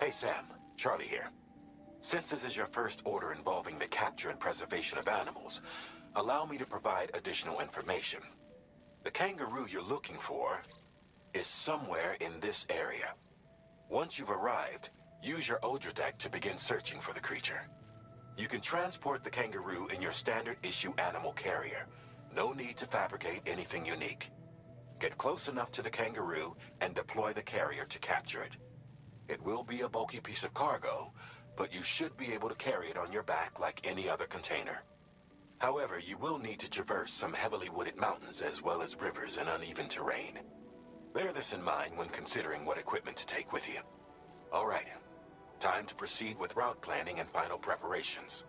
Hey Sam, Charlie here. Since this is your first order involving the capture and preservation of animals, allow me to provide additional information. The kangaroo you're looking for is somewhere in this area. Once you've arrived, use your Odradek to begin searching for the creature. You can transport the kangaroo in your standard issue animal carrier. No need to fabricate anything unique. Get close enough to the kangaroo and deploy the carrier to capture it. It will be a bulky piece of cargo, but you should be able to carry it on your back like any other container. However, you will need to traverse some heavily wooded mountains as well as rivers and uneven terrain. Bear this in mind when considering what equipment to take with you. All right, time to proceed with route planning and final preparations.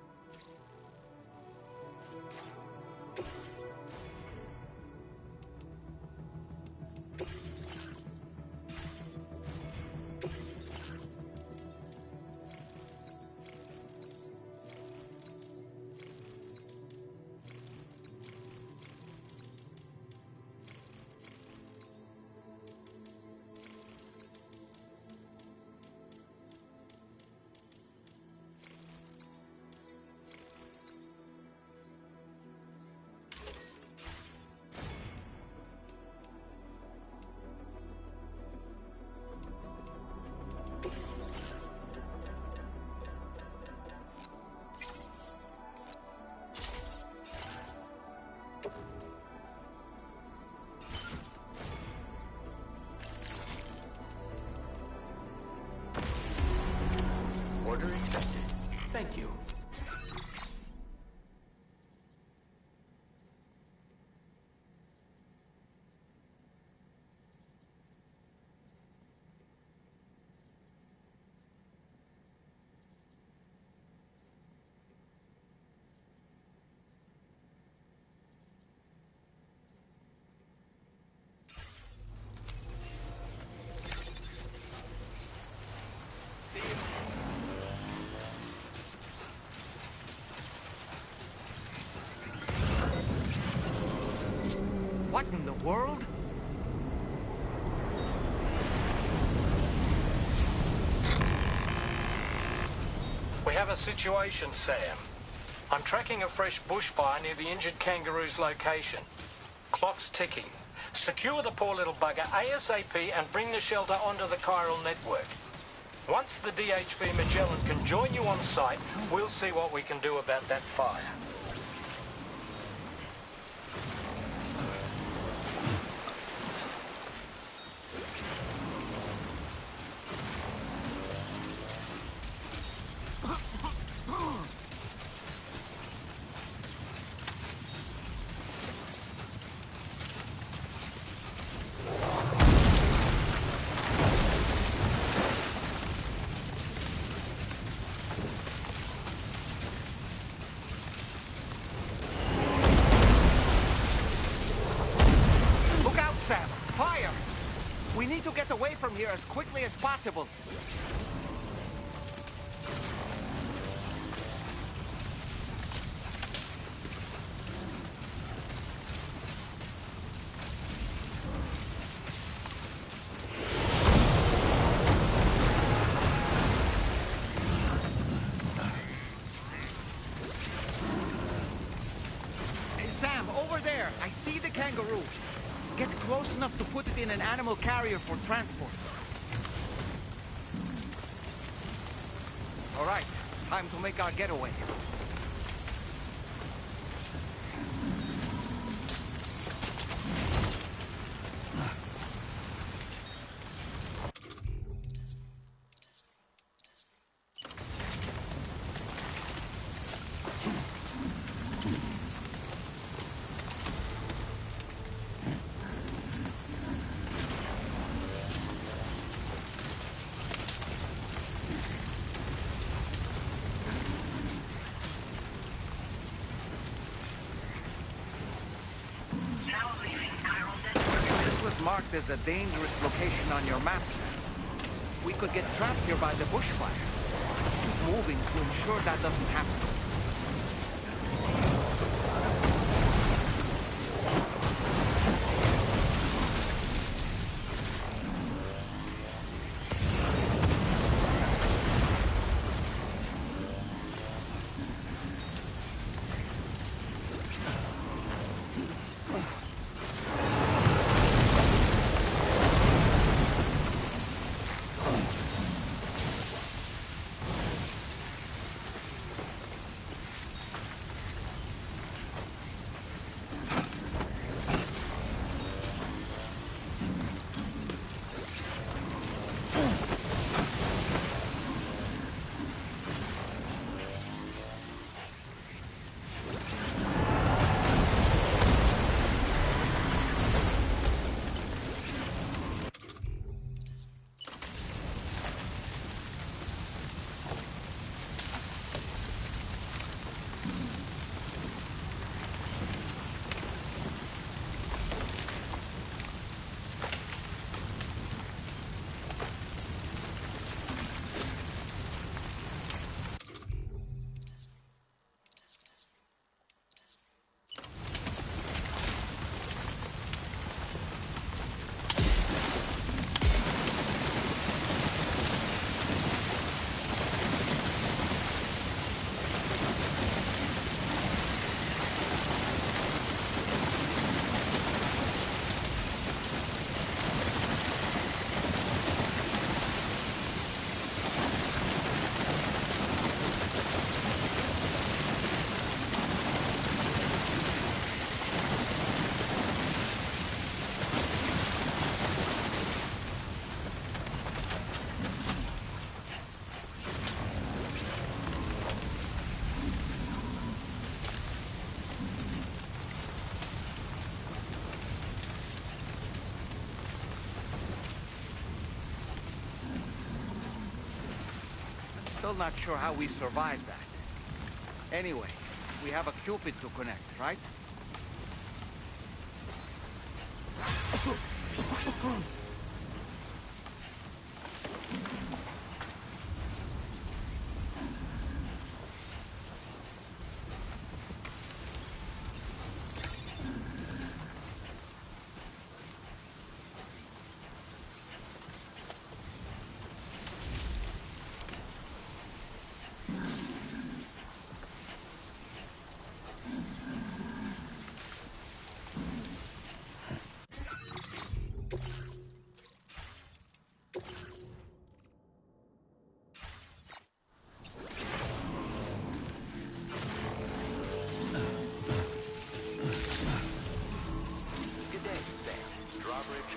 Order accepted. Thank you. What in the world? We have a situation, Sam. I'm tracking a fresh bushfire near the injured kangaroo's location. Clock's ticking. Secure the poor little bugger ASAP and bring the shelter onto the chiral network. Once the DHV Magellan can join you on site, we'll see what we can do about that fire. We need to get away from here as quickly as possible. Hey, Sam, over there. I see the kangaroo. Get close enough to put it in an animal carrier for transport. All right, time to make our getaway. Marked as a dangerous location on your map, Sam. We could get trapped here by the bushfire. Keep moving to ensure that doesn't happen. Still not sure how we survived that. Anyway, we have a Cupid to connect, right?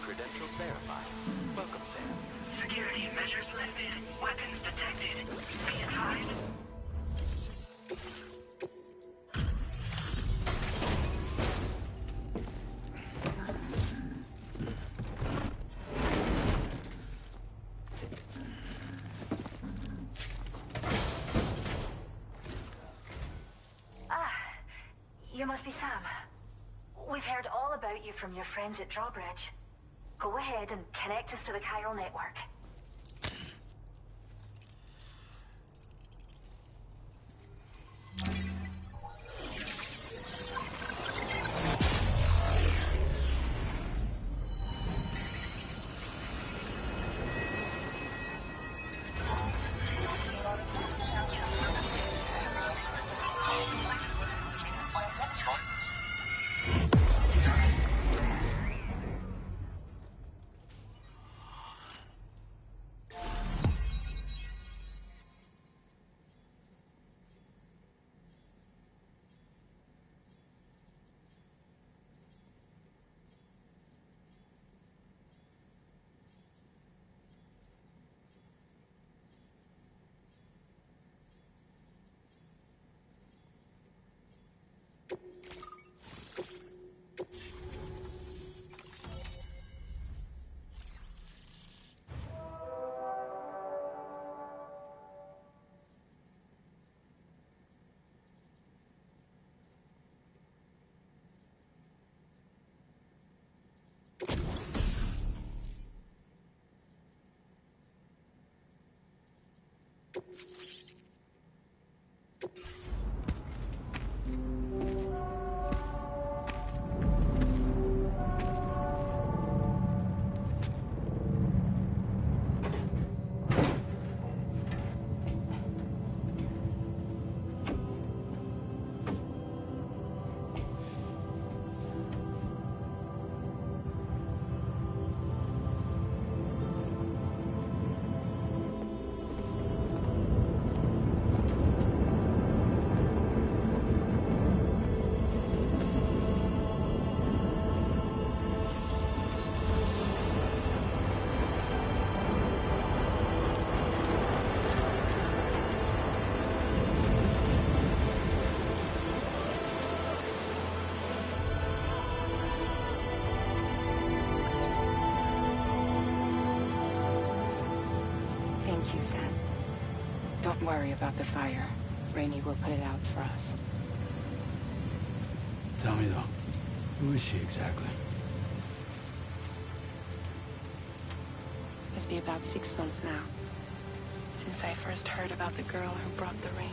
Credentials verified. Welcome, Sam. Security measures lifted. Weapons detected. Be advised. You must be Sam. We've heard all about you from your friends at Drawbridge. Go ahead and connect us to the chiral network. Thank you, Sam. Don't worry about the fire. Rainey will put it out for us. Tell me though, who is she exactly? It's been about 6 months now, since I first heard about the girl who brought the ring.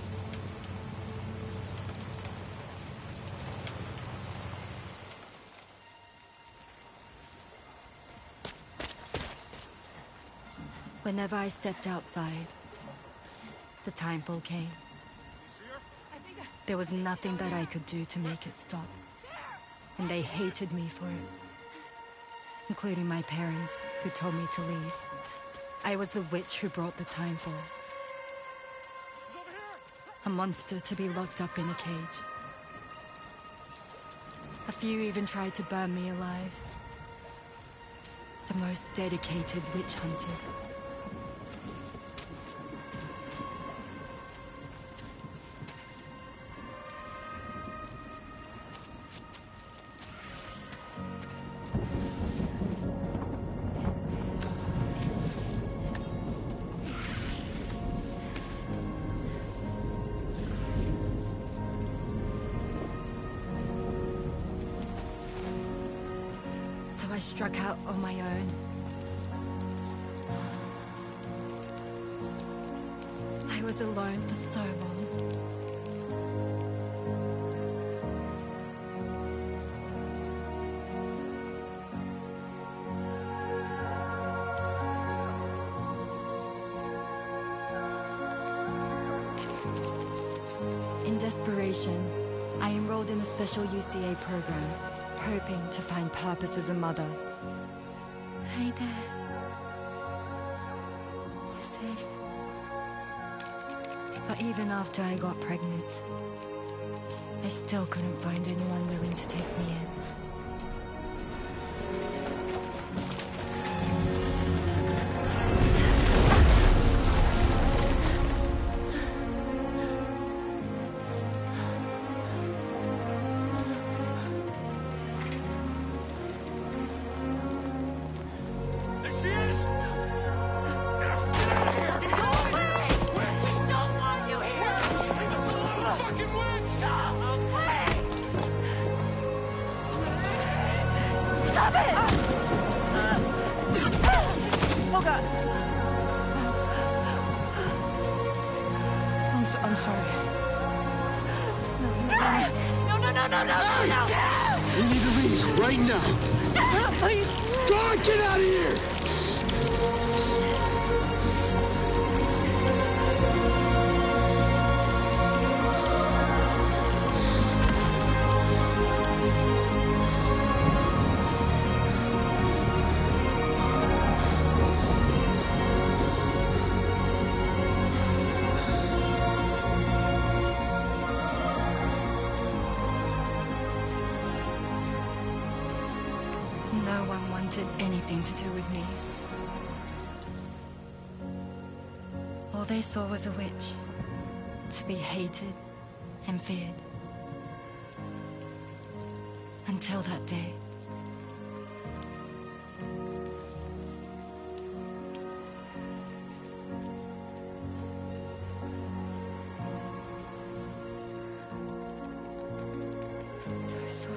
Whenever I stepped outside, the timefall came. There was nothing that I could do to make it stop. And they hated me for it. Including my parents, who told me to leave. I was the witch who brought the timefall. A monster to be locked up in a cage. A few even tried to burn me alive. The most dedicated witch hunters. I struck out on my own. I was alone for so long. In desperation, I enrolled in a special UCA program, hoping to find purpose as a mother. Hey there. You're safe. But even after I got pregnant, I still couldn't find anyone willing to take me in. I'm sorry. We need to leave right now. Please. God, get out of here! No one wanted anything to do with me. All they saw was a witch, to be hated and feared. Until that day. I'm so sorry.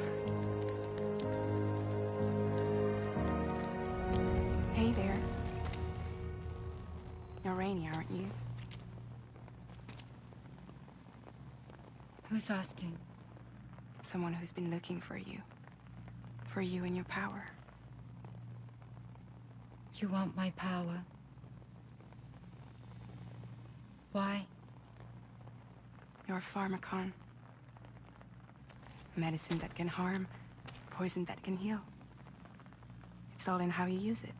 Hey there. You're Rainey, aren't you? Who's asking? Someone who's been looking for you. For you and your power. You want my power? Why? You're a pharmacon. Medicine that can harm, poison that can heal. It's all in how you use it.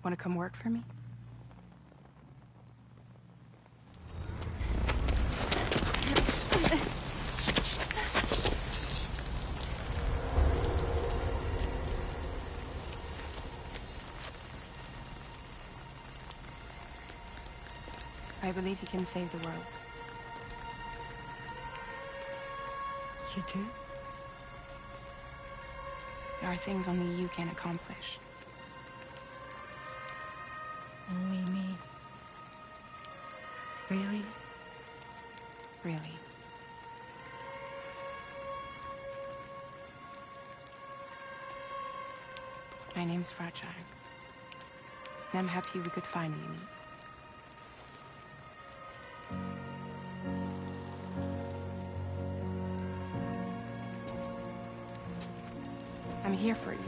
Want to come work for me? I believe you can save the world. You do? There are things only you can accomplish. Only me. Really? Really. My name's Fragile. And I'm happy we could finally meet. I'm here for you.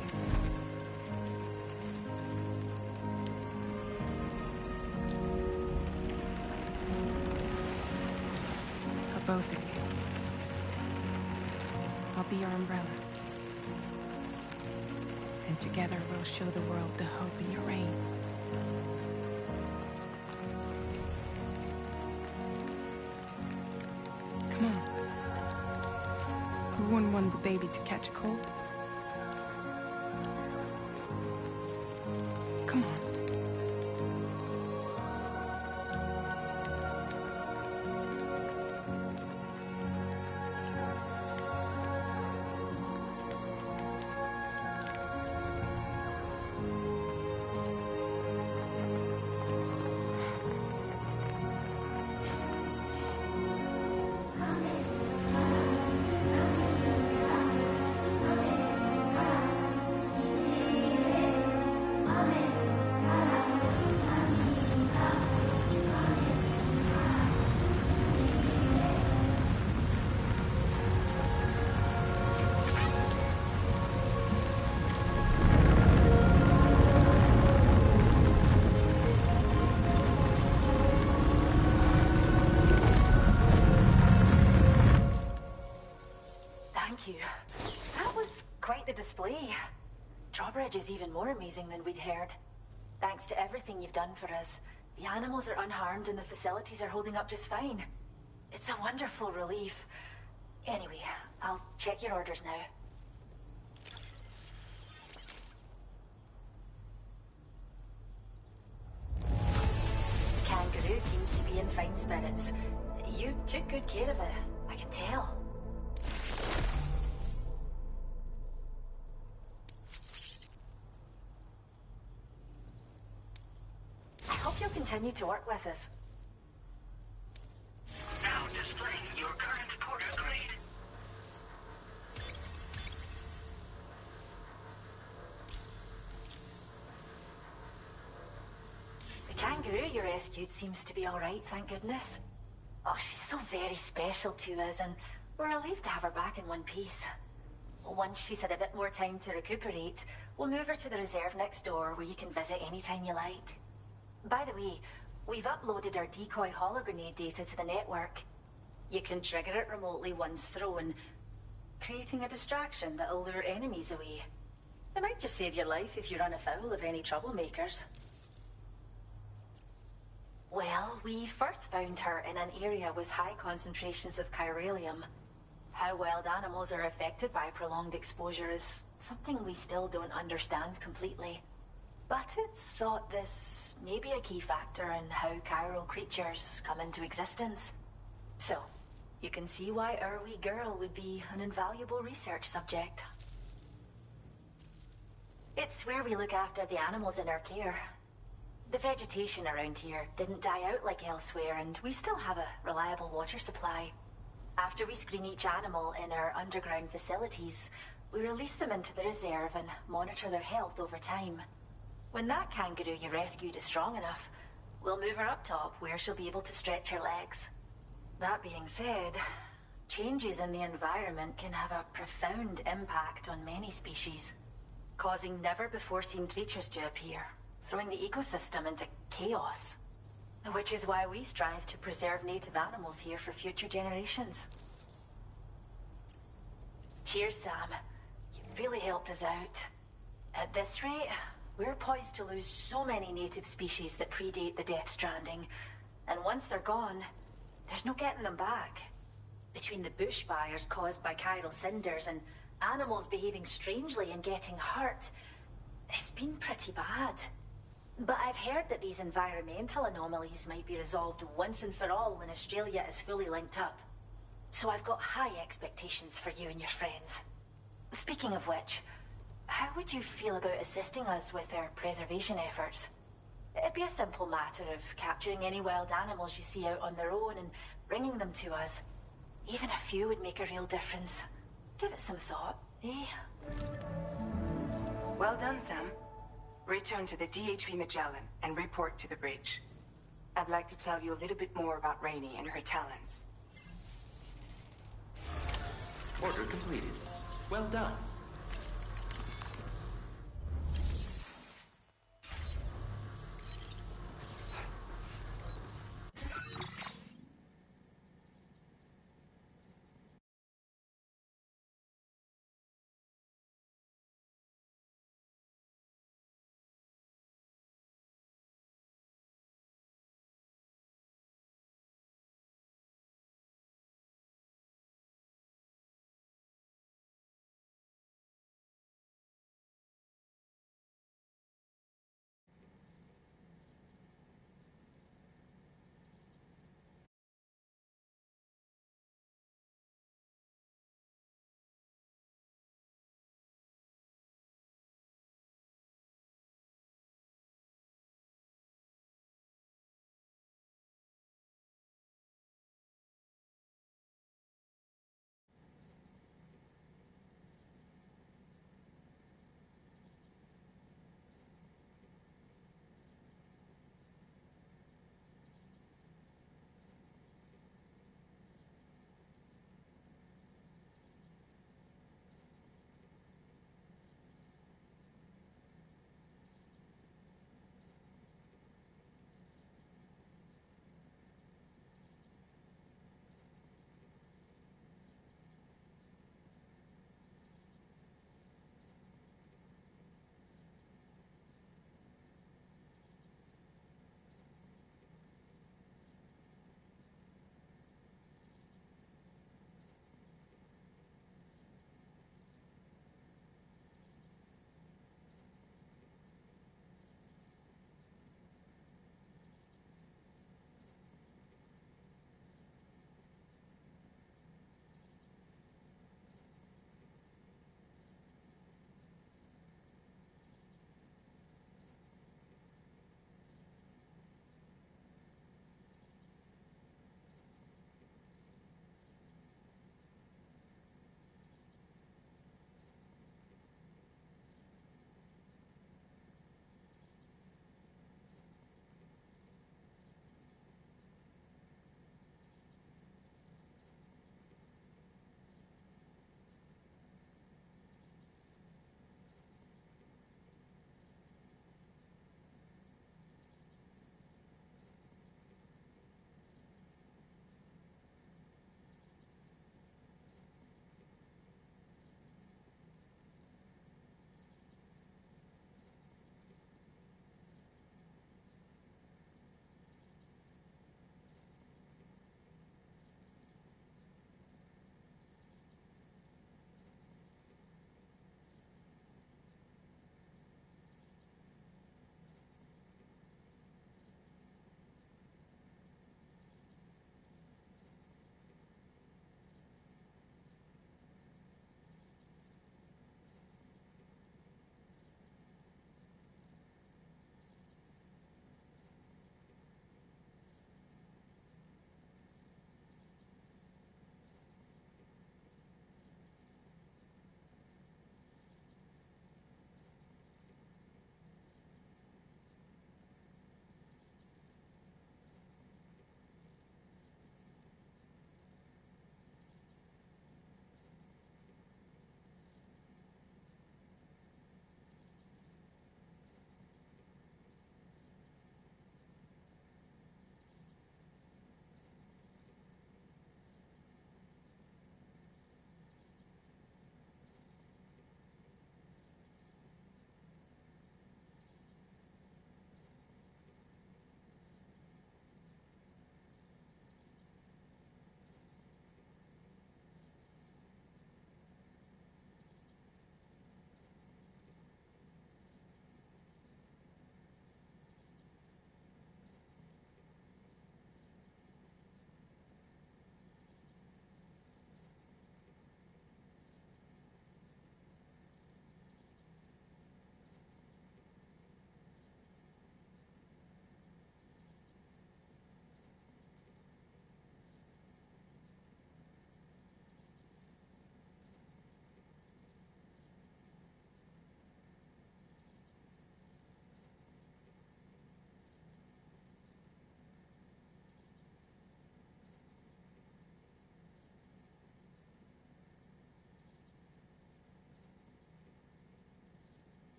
For both of you. I'll be your umbrella. And together we'll show the world the hope in your reign. Come on. Who wouldn't want the baby to catch a cold? Come on. the display. Drawbridge is even more amazing than we'd heard. Thanks to everything you've done for us, the animals are unharmed and the facilities are holding up just fine. It's a wonderful relief. Anyway, I'll check your orders now. The kangaroo seems to be in fine spirits. You took good care of it, I can tell. I hope you'll continue to work with us. Now displaying your current porter grade. The kangaroo you rescued seems to be alright, thank goodness. Oh, she's so very special to us, and we're relieved to have her back in one piece. Once she's had a bit more time to recuperate, we'll move her to the reserve next door where you can visit anytime you like. By the way, we've uploaded our decoy hologrenade data to the network. You can trigger it remotely once thrown, creating a distraction that'll lure enemies away. It might just save your life if you run afoul of any troublemakers. Well, we first found her in an area with high concentrations of chiralium. How wild animals are affected by prolonged exposure is something we still don't understand completely. But it's thought this may be a key factor in how chiral creatures come into existence. So, you can see why our wee girl would be an invaluable research subject. It's where we look after the animals in our care. The vegetation around here didn't die out like elsewhere, and we still have a reliable water supply. After we screen each animal in our underground facilities, we release them into the reserve and monitor their health over time. When that kangaroo you rescued is strong enough, we'll move her up top where she'll be able to stretch her legs. That being said, changes in the environment can have a profound impact on many species, causing never-before-seen creatures to appear, throwing the ecosystem into chaos. Which is why we strive to preserve native animals here for future generations. Cheers, Sam. You've really helped us out. At this rate, we're poised to lose so many native species that predate the Death Stranding. And once they're gone, there's no getting them back. Between the bushfires caused by chiral cinders and animals behaving strangely and getting hurt, it's been pretty bad. But I've heard that these environmental anomalies might be resolved once and for all when Australia is fully linked up. So I've got high expectations for you and your friends. Speaking of which, how would you feel about assisting us with our preservation efforts? It'd be a simple matter of capturing any wild animals you see out on their own and bringing them to us. Even a few would make a real difference. Give it some thought, eh? Well done, Sam. Return to the DHV Magellan and report to the bridge. I'd like to tell you a little bit more about Rainey and her talents. Order completed. Well done.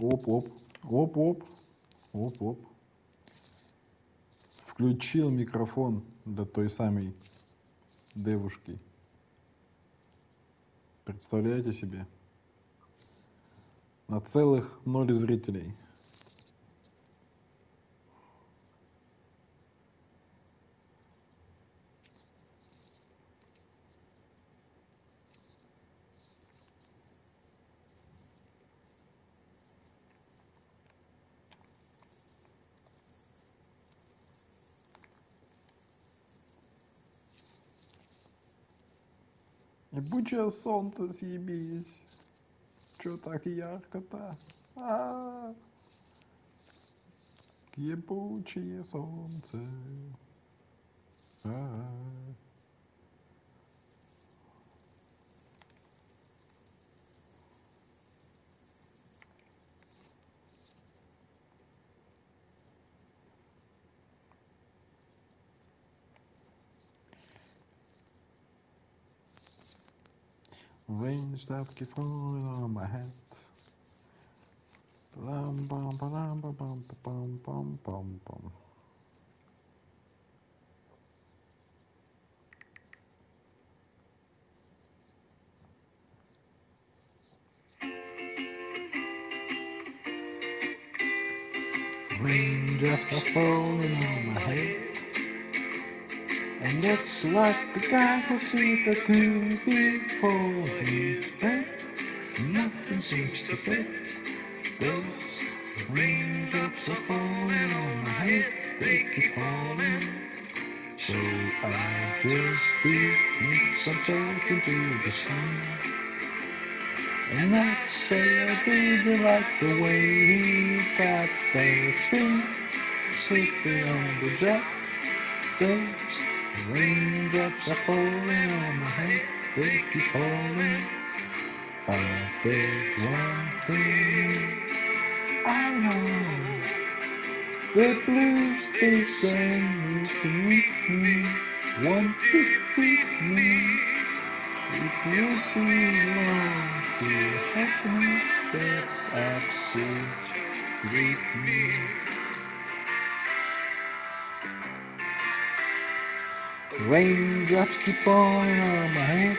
Оп-оп. Оп-оп. Оп-оп. Включил микрофон для той самой девушки. Представляете себе? На целых 0 зрителей. Ебучее солнце, съебись. Чё так ярко-то? Ебучее солнце. Rain stops keep falling on my head. Bum bum bum bum bum bum bum bum bum. Raindrops are falling on my head, and it's like the guy who sees the two before his bed. Nothing seems to fit. Those raindrops are falling on my head, they keep falling. So I just need some talking to the sun. And I say I didn't like the way he got those things slipping on the jack. Those raindrops are falling on my head, they keep falling. But there's one thing I know, the blues they send me to me, want to beat me. It would belong to happiness that's absent with me. Raindrops keep falling on my head,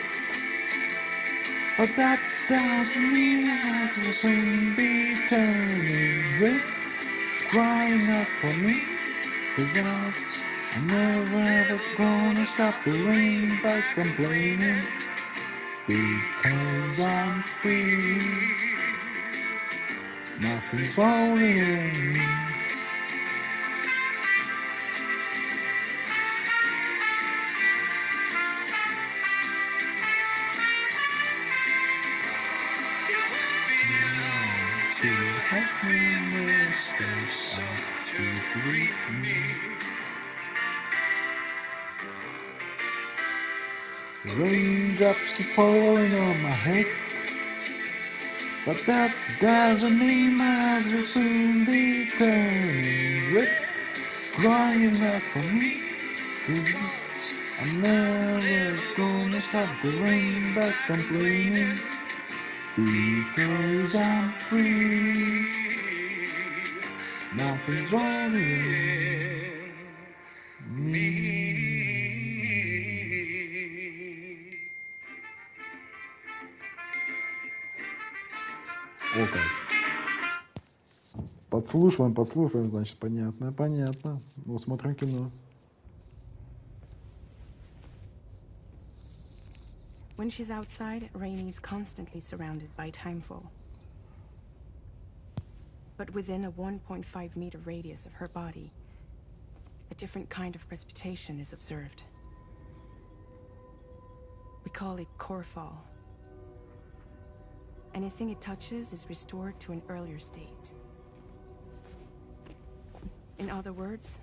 but that doesn't mean I will soon be turning red, crying out for me. 'Cause I'm never ever gonna stop the rain by complaining, because I'm free. Nothing's falling. To happiness that's out to greet me. Raindrops keep falling on my head, but that doesn't mean my eyes will soon be turning red, crying out for me. 'Cause I'm never gonna stop the rain by complaining, because I'm free. Nothing's wrong with me. Окей. Подслушиваем, значит, понятно. Ну, смотрим кино. When she's outside, Rainey's constantly surrounded by timefall. But within a 1.5 meter radius of her body, a different kind of precipitation is observed. We call it core fall. Anything it touches is restored to an earlier state. In other words,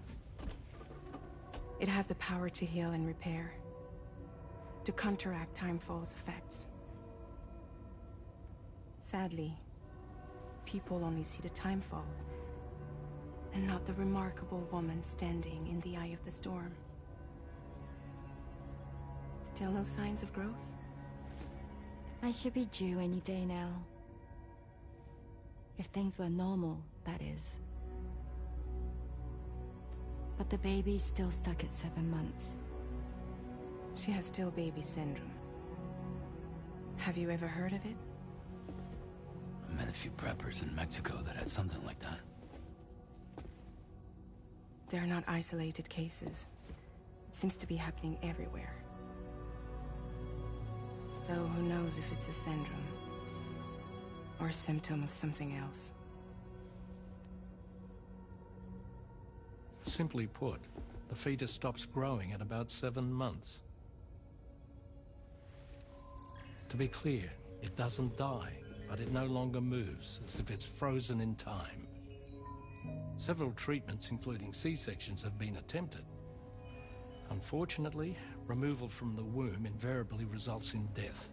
it has the power to heal and repair, to counteract timefall's effects. Sadly, people only see the timefall, and not the remarkable woman standing in the eye of the storm. Still no signs of growth? I should be due any day now. If things were normal, that is. But the baby's still stuck at 7 months. She has still baby syndrome. Have you ever heard of it? I met a few preppers in Mexico that had something like that. They're not isolated cases. It seems to be happening everywhere. Though who knows if it's a syndrome or a symptom of something else. Simply put, the fetus stops growing at about 7 months. To be clear, it doesn't die, but it no longer moves, as if it's frozen in time. Several treatments, including C-sections, have been attempted. Unfortunately, removal from the womb invariably results in death.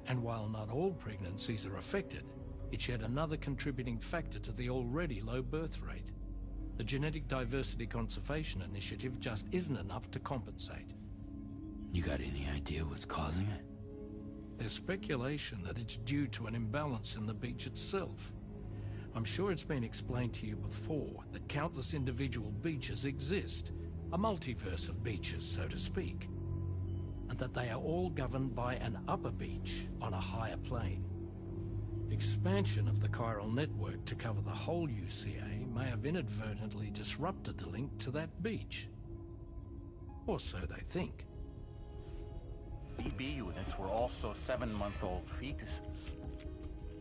And while not all pregnancies are affected, it's yet another contributing factor to the already low birth rate. The Genetic Diversity Conservation Initiative just isn't enough to compensate. You got any idea what's causing it? There's speculation that it's due to an imbalance in the beach itself. I'm sure it's been explained to you before that countless individual beaches exist, a multiverse of beaches, so to speak, and that they are all governed by an upper beach on a higher plane. Expansion of the chiral network to cover the whole UCA may have inadvertently disrupted the link to that beach. Or so they think. BB units were also 7-month-old fetuses.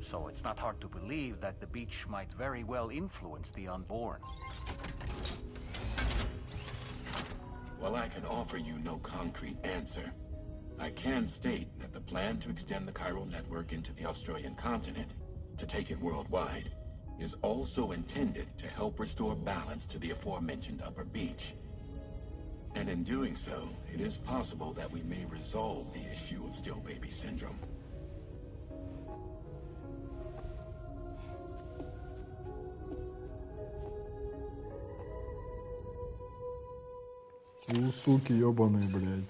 So it's not hard to believe that the beach might very well influence the unborn. While I can offer you no concrete answer, I can state that the plan to extend the chiral network into the Australian continent, to take it worldwide, is also intended to help restore balance to the aforementioned upper beach. And in doing so, it is possible that we may resolve the issue of still baby syndrome. Суки ёбаные, блядь.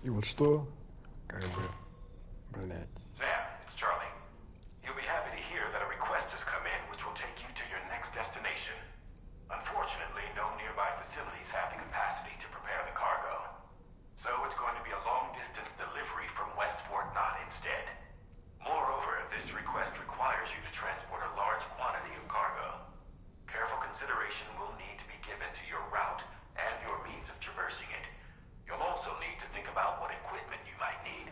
И вот что, как бы, блядь. Sam, it's Charlie. You'll be happy to hear that a request has come in which will take you to your next destination. Unfortunately, no nearby facilities have the capacity to prepare the cargo. So it's going to be a long-distance delivery from Westport Knot instead. Moreover, this request requires you to transport a large quantity of cargo. Careful consideration will need to be given to your route and your means of traversing it. You'll also need to think about what equipment you might need.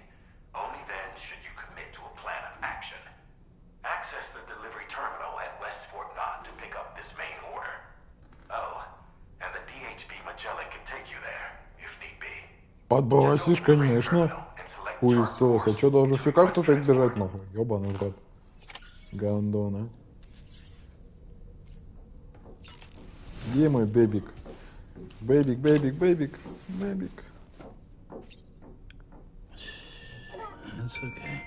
Only then should you commit to a plan of action. Access the delivery terminal at Westport Knot to pick up this main order. Oh, and the DHB Magellan can take you there, if need be. Подбросишь, конечно. Хуесос. А чё, должен всю карту опять бежать, нахуй? Ёбаный в рот. Гандона. Где мой бэбик? Бэбик, бэбик, бэбик, бэбик. It's okay.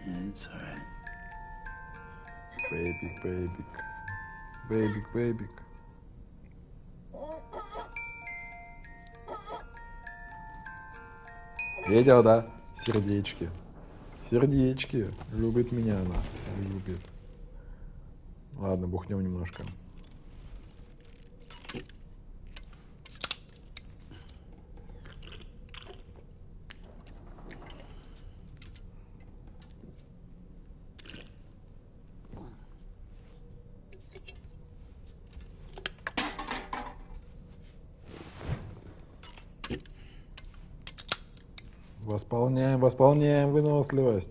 It's alright. Бэбик, бэбик. Бэбик, бэбик. Видел, да? Сердечки. Сердечки. Любит меня она. Любит. Ладно, бухнем немножко. Восполняем, восполняем выносливость.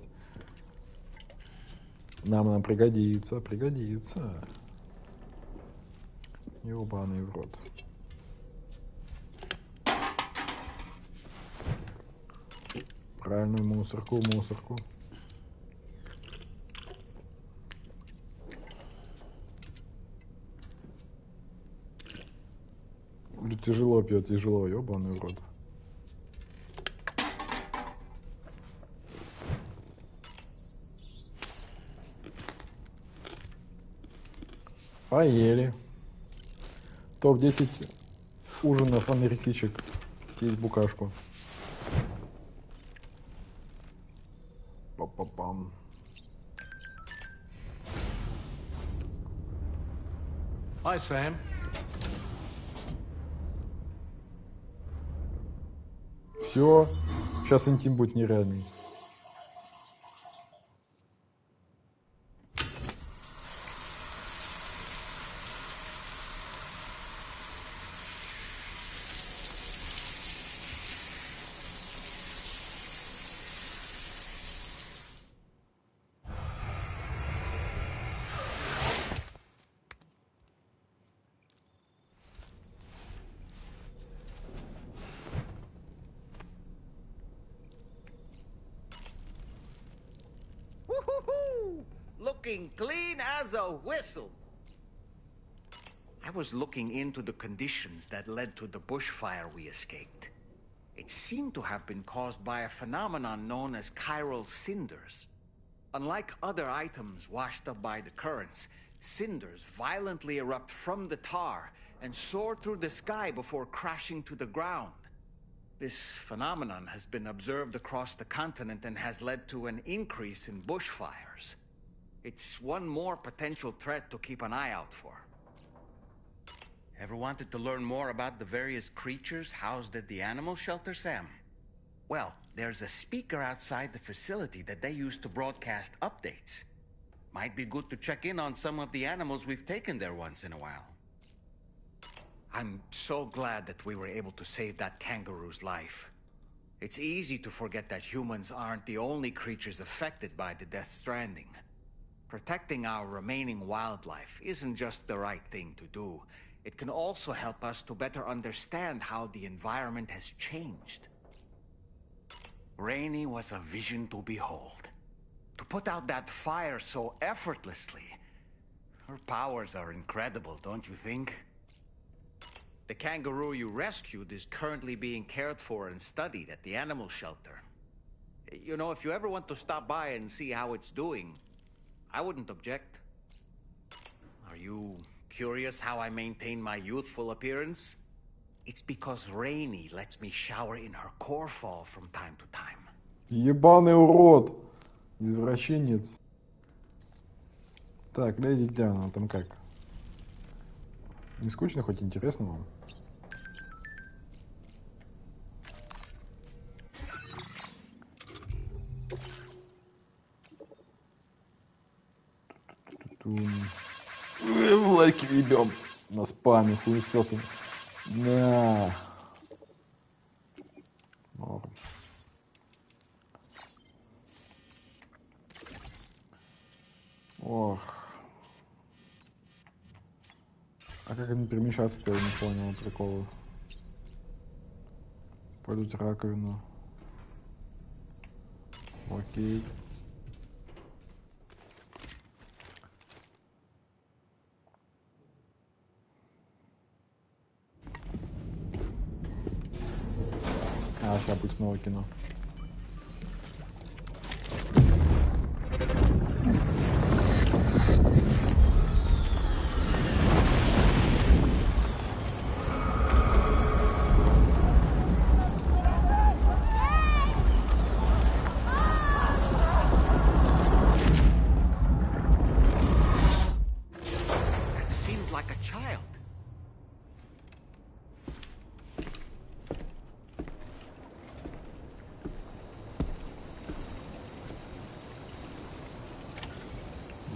Нам пригодится, пригодится. Ёбаный в рот. Правильную мусорку, мусорку. тяжело пьет, тяжело, ёбаный в рот. Поели. Топ-10 ужинов анорексичек. Съесть букашку. Па-па-пам. Hi, Sam. Все. Сейчас интим будет нереальный. Woo-hoo-hoo! Looking clean as a whistle. I was looking into the conditions that led to the bushfire we escaped. It seemed to have been caused by a phenomenon known as chiral cinders. Unlike other items washed up by the currents, cinders violently erupt from the tar and soar through the sky before crashing to the ground. This phenomenon has been observed across the continent and has led to an increase in bushfires. It's one more potential threat to keep an eye out for. Ever wanted to learn more about the various creatures housed at the animal shelter, Sam? Well, there's a speaker outside the facility that they use to broadcast updates. Might be good to check in on some of the animals we've taken there once in a while. I'm so glad that we were able to save that kangaroo's life. It's easy to forget that humans aren't the only creatures affected by the Death Stranding. Protecting our remaining wildlife isn't just the right thing to do. It can also help us to better understand how the environment has changed. Rainey was a vision to behold. To put out that fire so effortlessly. Her powers are incredible, don't you think? The kangaroo you rescued is currently being cared for and studied at the animal shelter. You know, if you ever want to stop by and see how it's doing, I wouldn't object. Are you curious how I maintain my youthful appearance? It's because Rainey lets me shower in her core fall from time to time. Ебаный урод! Извращенец. Так, леди Диана, там как? Не скучно, хоть интересно вам? Лайки ебем на спаме, хуесосом. На. Ох. А как им перемещаться-то, я не понял прикола. Пойдут в раковину. Окей. А, сейчас будет снова кино. That seemed like a child.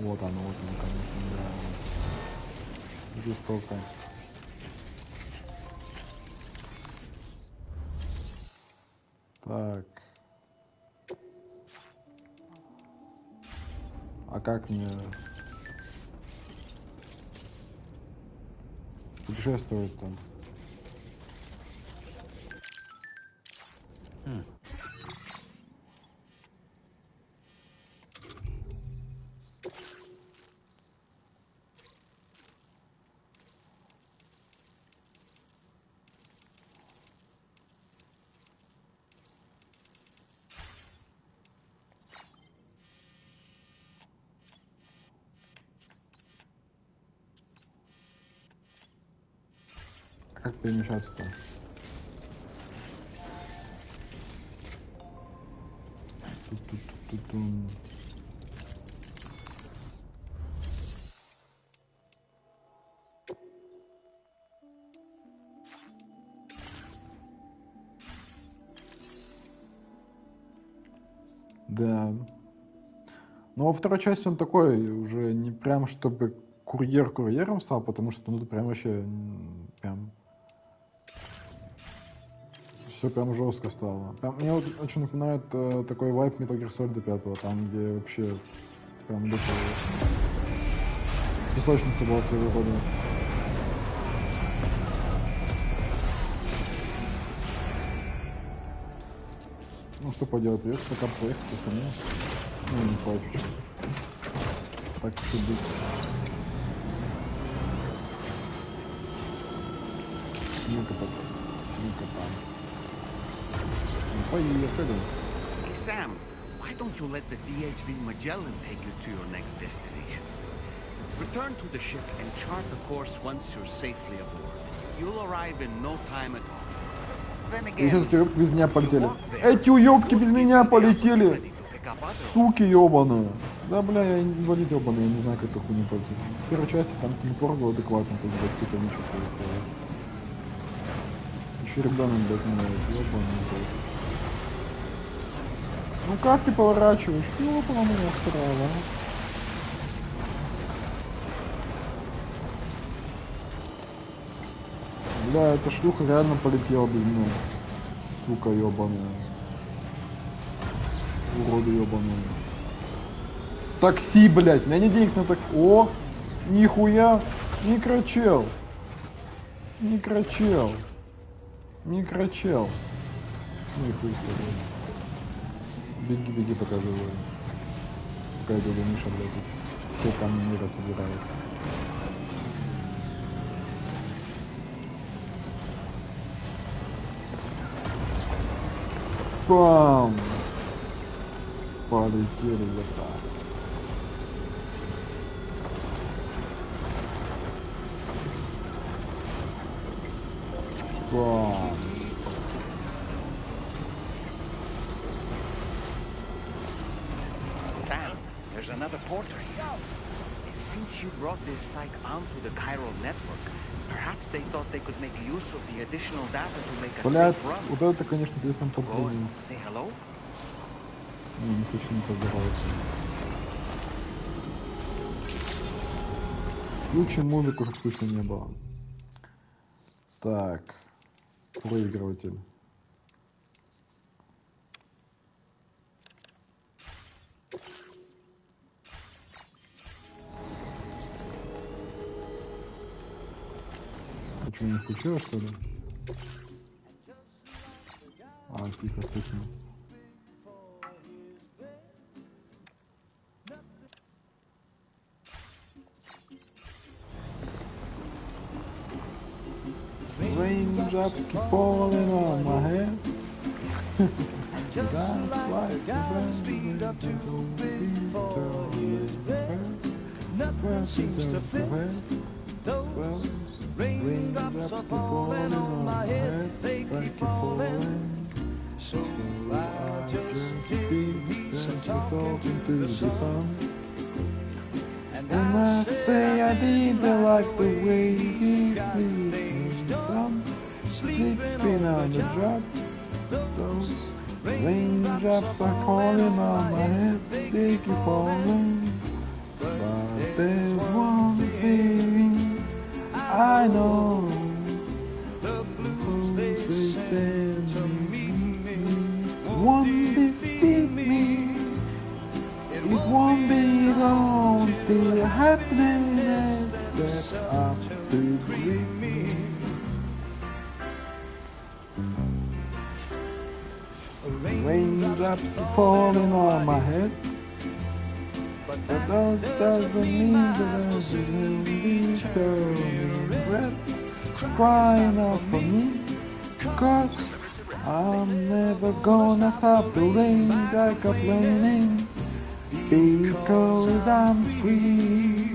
Вот оно, конечно, да. Жестоко. Так. А как мне путешествовать там? Как перемещаться-то? Ту-ту-ту-ту-тум. Да. Но во второй части он такой уже не прям чтобы курьер курьером стал, потому что ну прям вообще прям все прям жестко стало. Прям, мне вот очень напоминает такой вайп Metal Gear Solid 5, там где вообще прям душой песочница была своего рода. Ну что поделать, придется пока проехать, пацаны. Ну не пофиг. Так что быть. Ну-ка так. Ну-ка там. Ну, поехали. Hey, Sam, why don't you let the DHV Magellan take you to your next destination? Return to the ship and chart the course once you're safely aboard. You'll arrive in no time at all. Then И сейчас again, эти уёбки без меня полетели. Эти уёбки без меня полетели! Суки ёбаные. Да бля, я инвалид ёбаный, я не знаю, как эту хуйню пойти. В первой части там не поргал адекватно, как бы типа ничего такого. Еще ребенок, блядь, не нравится, ёбаный, блядь. Ну как ты поворачиваешь? Ёбаный меня справа. Бля, эта шлюха реально полетела без меня. Сука ёбаная. Уроды ёбаные. Такси, блядь, у меня нет денег на так. О! Нихуя! Микрочел! Микрочел! Микрочел! Ну и хуй с тобой. Беги, беги, пока живой. Пока я дядя Миша, блядь, все камни мира собирает. Бам! Полетели, ребята. Бам! Sam, there's another porter here. Since you brought this psych onto the chiral network, perhaps they thought they could make use of the additional data to make a Блядь, safe run. вот это, конечно, песня Go подпрыгнул. and say hello? Не хочу не поздороваться. Включим музыку, чтобы слышно не было. Так. Проигрыватель. А что, не включила, что ли? А, тихо, слышно. Raindrops keep falling on my head. That's like the rain up to before his bed. Nothing seems to fit. Those raindrops are falling on my head. They keep falling. So I just did me some talking to the sun. And I say I didn't like the way he sleeps down, sleeping on the drop. Those raindrops are falling on my head, they keep falling. But there's one thing I know, the blues they send to me won't defeat me. It won't be long till happiness steps up to greet me. Raindrops are falling on my head, but those doesn't mean that there's an eternal breath crying out for me. 'Cause I'm never gonna stop the rain like complaining. Because I'm free,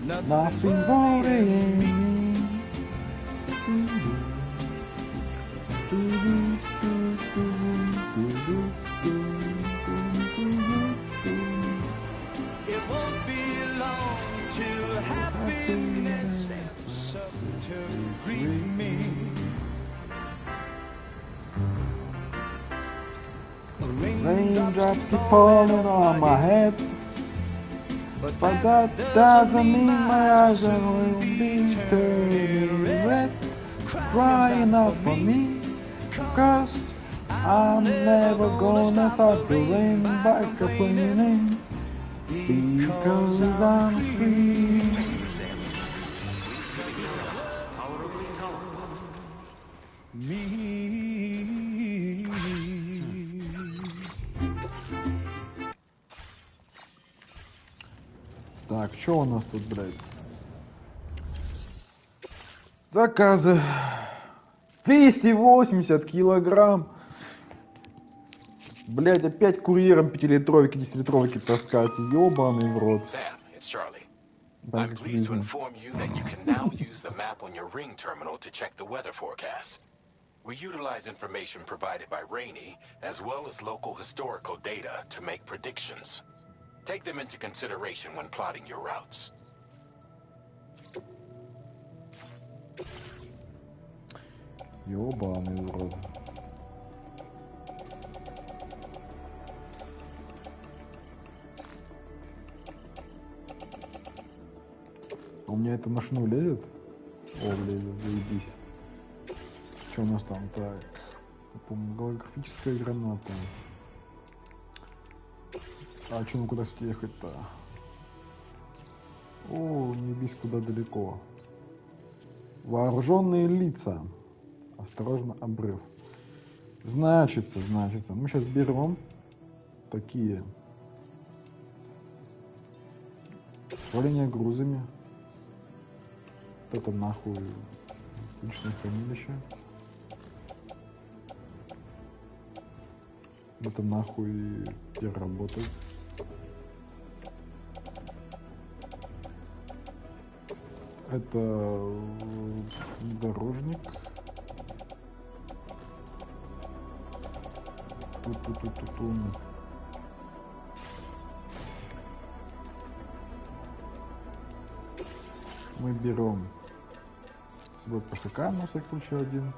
nothing bothering me. raindrops keep falling on my head. But that doesn't mean my eyes are going to be turning red, crying out for me, 'cause I'm never gonna start the rain back complaining, because I'm free. Так, что у нас тут, блядь? Заказы. 280 килограмм. Блядь, опять курьером 5-литровки, 10-литровки таскать. Ёбаный в рот. Sam, it's Charlie. I'm pleased to inform you that you can now use the map on your ring terminal to check the weather forecast. We utilize information provided by Rainey, as well as local historical data to make predictions. Take them into consideration when plotting your routes. Ёбаный в рот. У меня эта машина влезет? О, влезет, заебись. Что у нас там? Так, по-моему, голографическая граната. А что, ну куда ехать-то? О, не бись куда далеко. Вооруженные лица. Осторожно, обрыв. Значится. Мы сейчас берем такие. Управление грузами. Вот это нахуй личное хранилище. Это нахуй переработать. Это дорожник. Ту-ту-ту-ту-ту. Мы берем с собой ПХК на всякий случай один.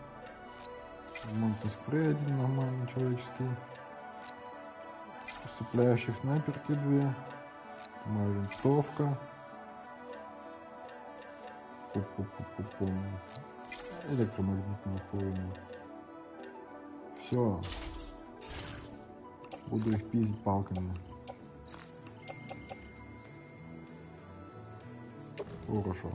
Ремонтный спрей один нормальный, человеческий. Усыпляющих снайперки 2. Моя винтовка. Пу-пу-пу-пу-пу. Электромагнитную хуйню. Все. Буду их пиздить палками. Хорошо.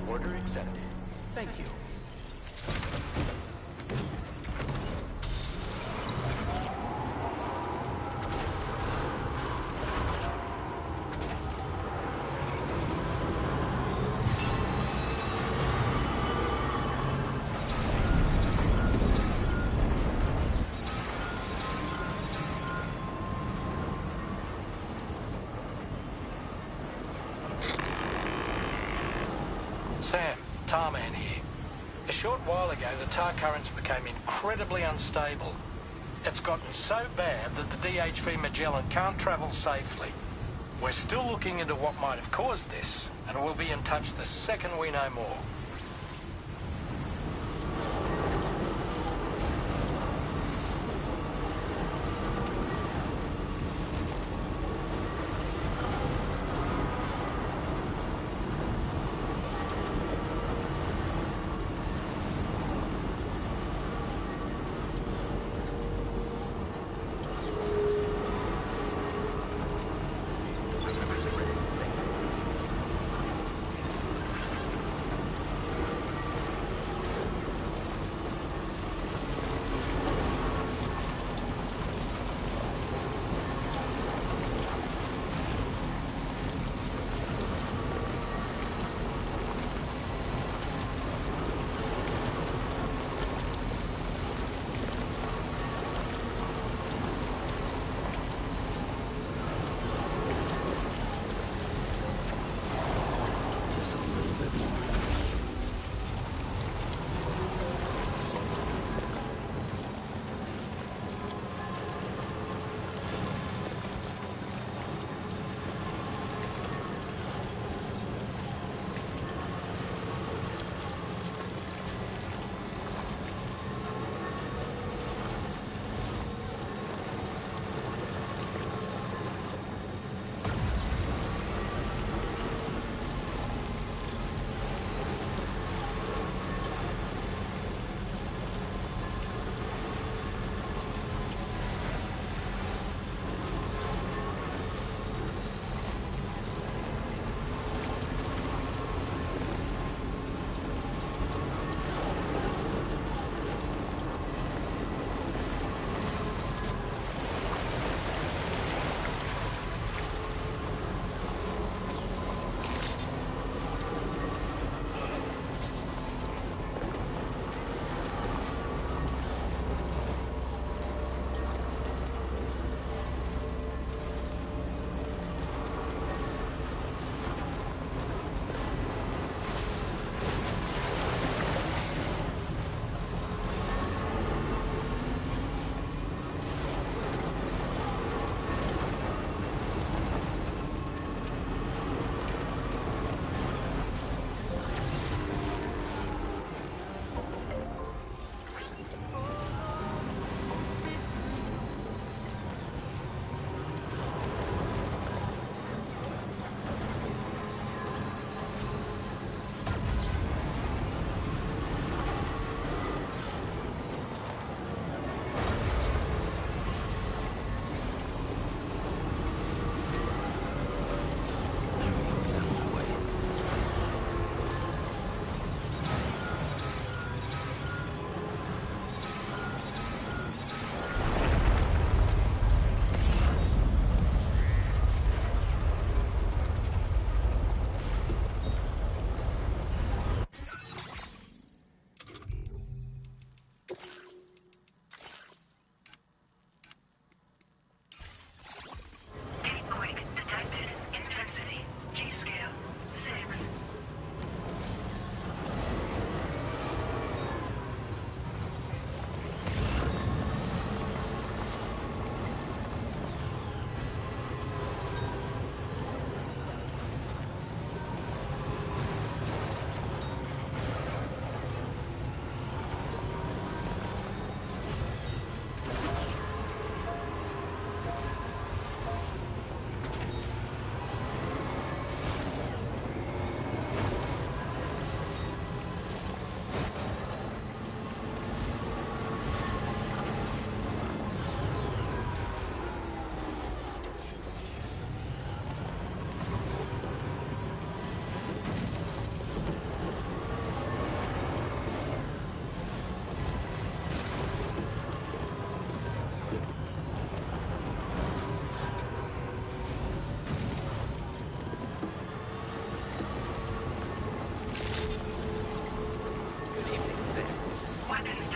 Order accepted. Thank you. Sam, Tarman here. A short while ago, the tar currents became incredibly unstable. It's gotten so bad that the DHV Magellan can't travel safely. We're still looking into what might have caused this, and we'll be in touch the second we know more.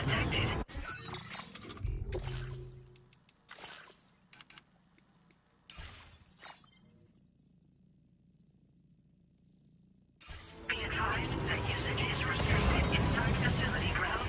detected. Be advised that usage is restricted inside facility grounds.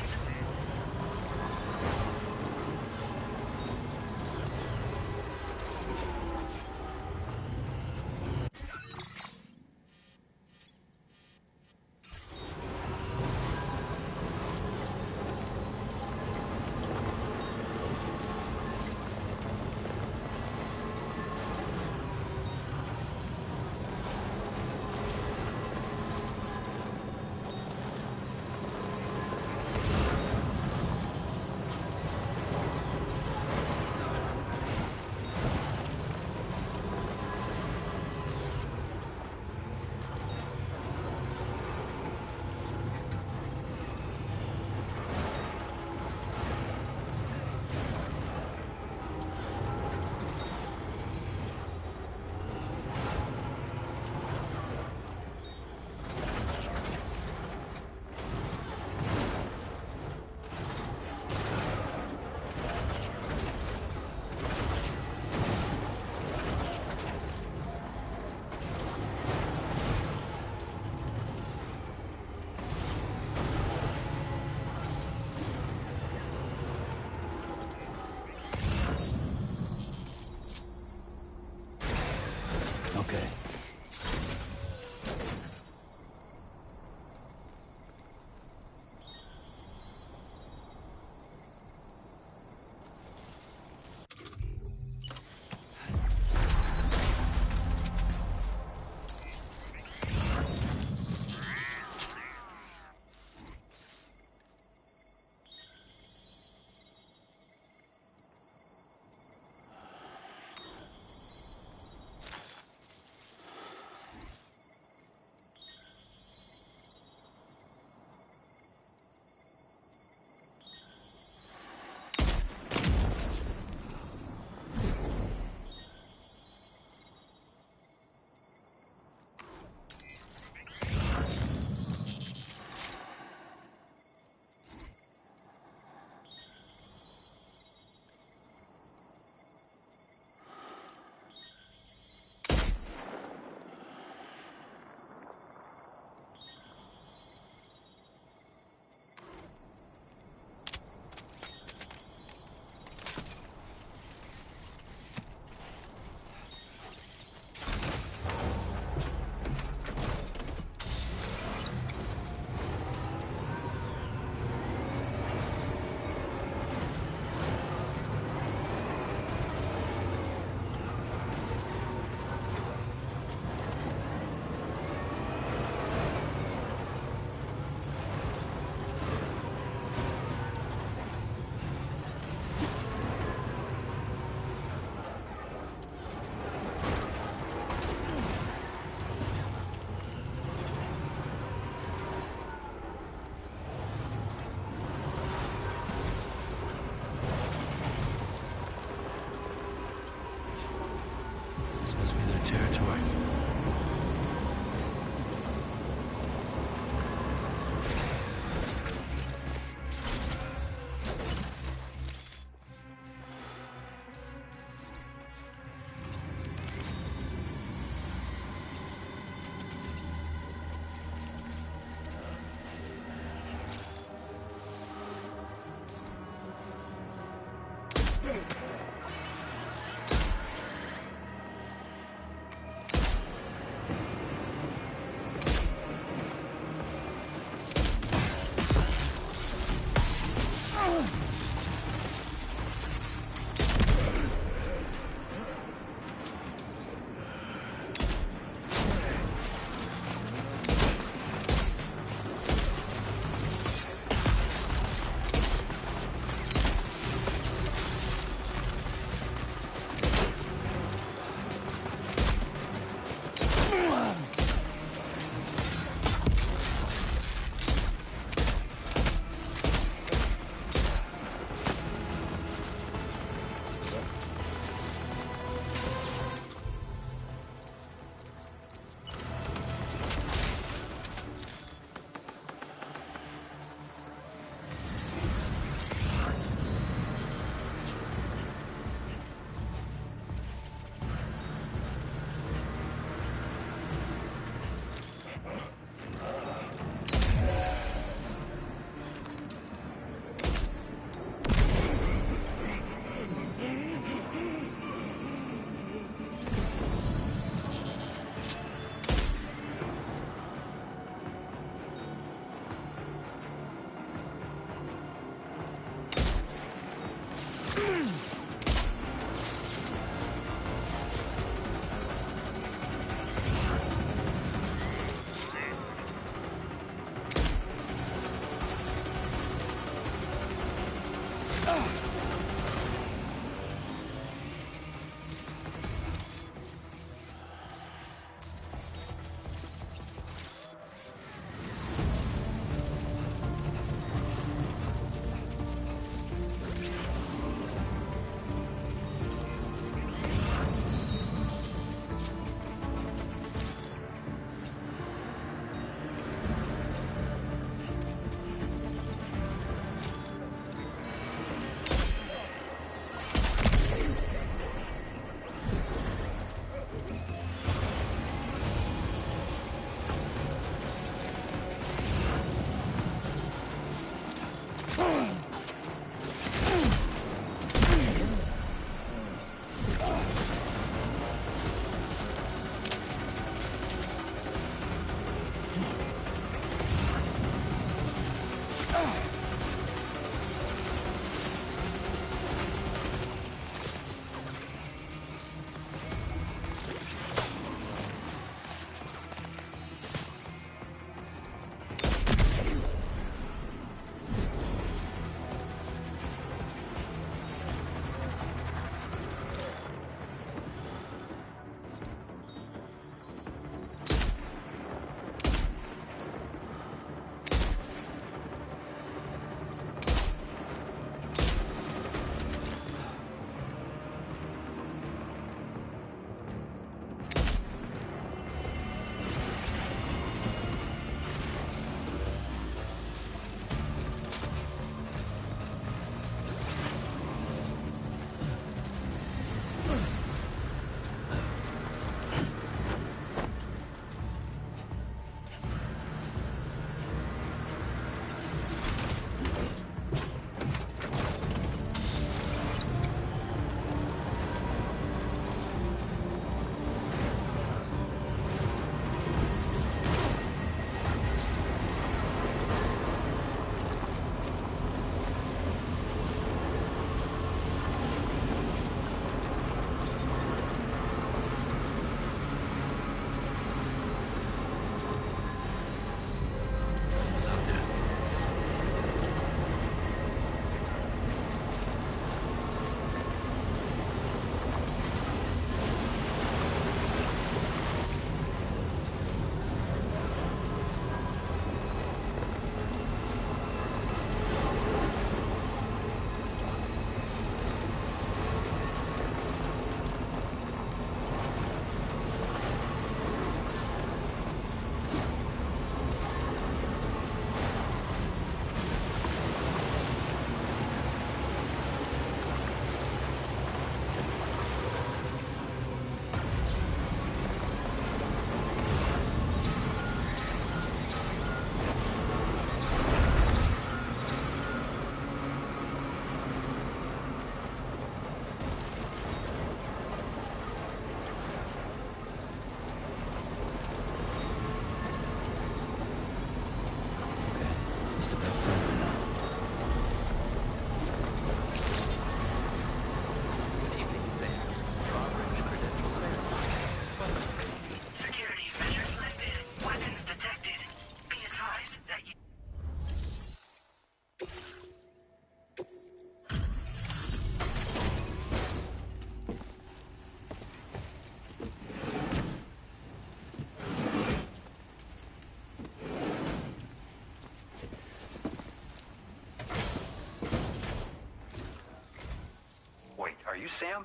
Sam?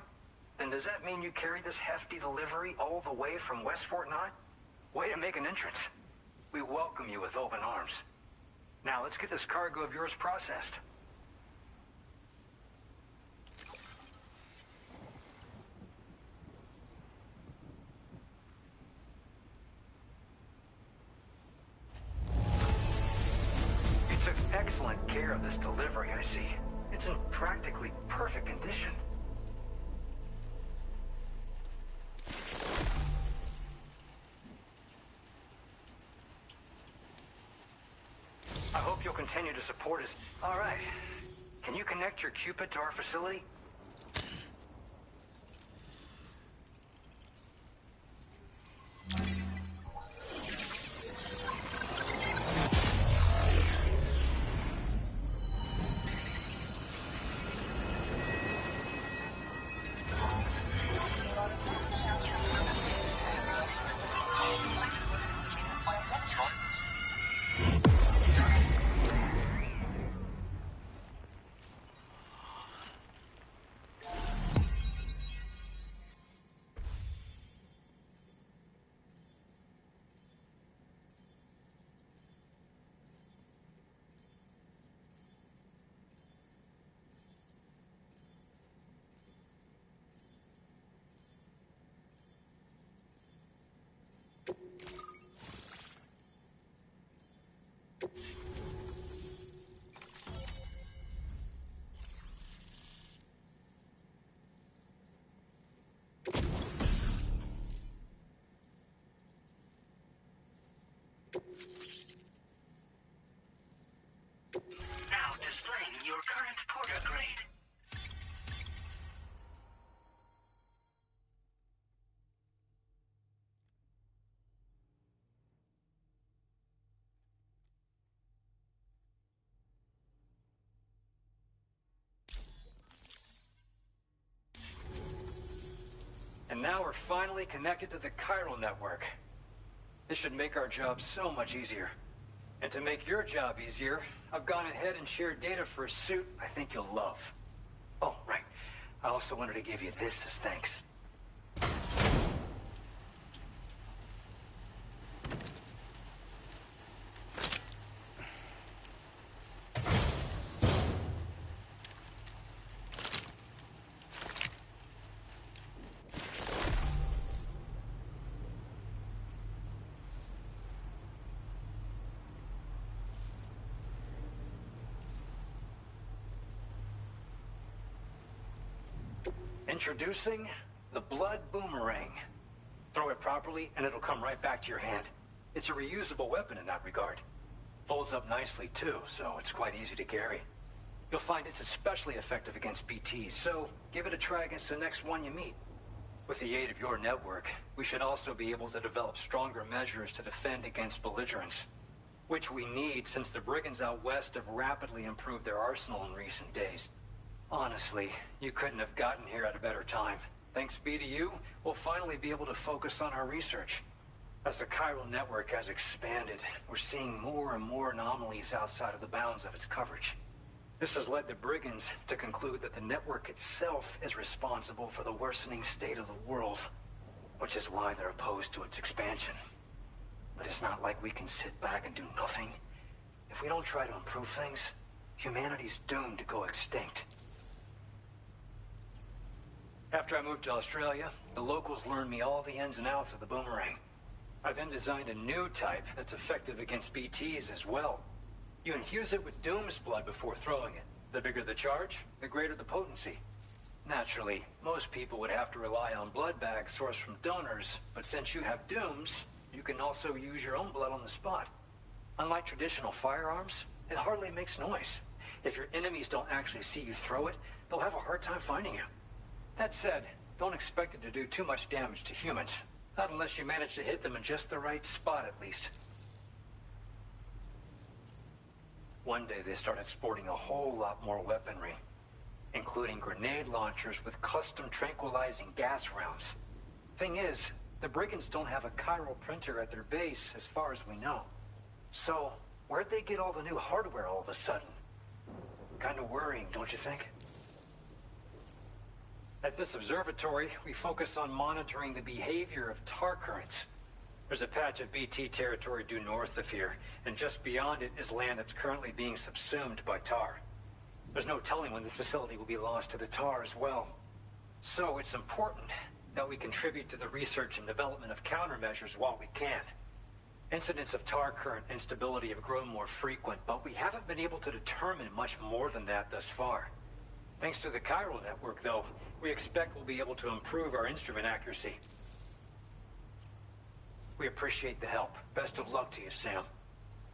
Then does that mean you carried this hefty delivery all the way from West Fort 9? Way to make an entrance. We welcome you with open arms. Now let's get this cargo of yours processed. You took excellent care of this delivery, I see. It's in practically perfect condition. I hope you'll continue to support us. All right. Can you connect your Cupid to our facility? now we're finally connected to the chiral network. This should make our job so much easier. And to make your job easier, I've gone ahead and shared data for a suit I think you'll love. Oh, right. I also wanted to give you this as thanks. Introducing the Blood Boomerang. Throw it properly and it'll come right back to your hand. It's a reusable weapon in that regard. Folds up nicely too, so it's quite easy to carry. You'll find it's especially effective against BTs, so give it a try against the next one you meet. With the aid of your network, we should also be able to develop stronger measures to defend against belligerents, which we need since the brigands out west have rapidly improved their arsenal in recent days. Honestly, you couldn't have gotten here at a better time. Thanks be to you, we'll finally be able to focus on our research. As the chiral network has expanded, we're seeing more and more anomalies outside of the bounds of its coverage. This has led the brigands to conclude that the network itself is responsible for the worsening state of the world, which is why they're opposed to its expansion. But it's not like we can sit back and do nothing. If we don't try to improve things, humanity's doomed to go extinct. After I moved to Australia, the locals learned me all the ins and outs of the boomerang. I then designed a new type that's effective against BTs as well. You infuse it with Doom's blood before throwing it. The bigger the charge, the greater the potency. Naturally, most people would have to rely on blood bags sourced from donors, but since you have Doom's, you can also use your own blood on the spot. Unlike traditional firearms, it hardly makes noise. If your enemies don't actually see you throw it, they'll have a hard time finding you. That said, don't expect it to do too much damage to humans. Not unless you manage to hit them in just the right spot, at least. One day they started sporting a whole lot more weaponry, including grenade launchers with custom tranquilizing gas rounds. Thing is, the brigands don't have a chiral printer at their base, as far as we know. So, where'd they get all the new hardware all of a sudden? Kind of worrying, don't you think? At this observatory, we focus on monitoring the behavior of tar currents. There's a patch of BT territory due north of here, and just beyond it is land that's currently being subsumed by tar. There's no telling when the facility will be lost to the tar as well. So it's important that we contribute to the research and development of countermeasures while we can. Incidents of tar current instability have grown more frequent, but we haven't been able to determine much more than that thus far. Thanks to the chiral network, though, we expect we'll be able to improve our instrument accuracy. We appreciate the help. Best of luck to you, Sam.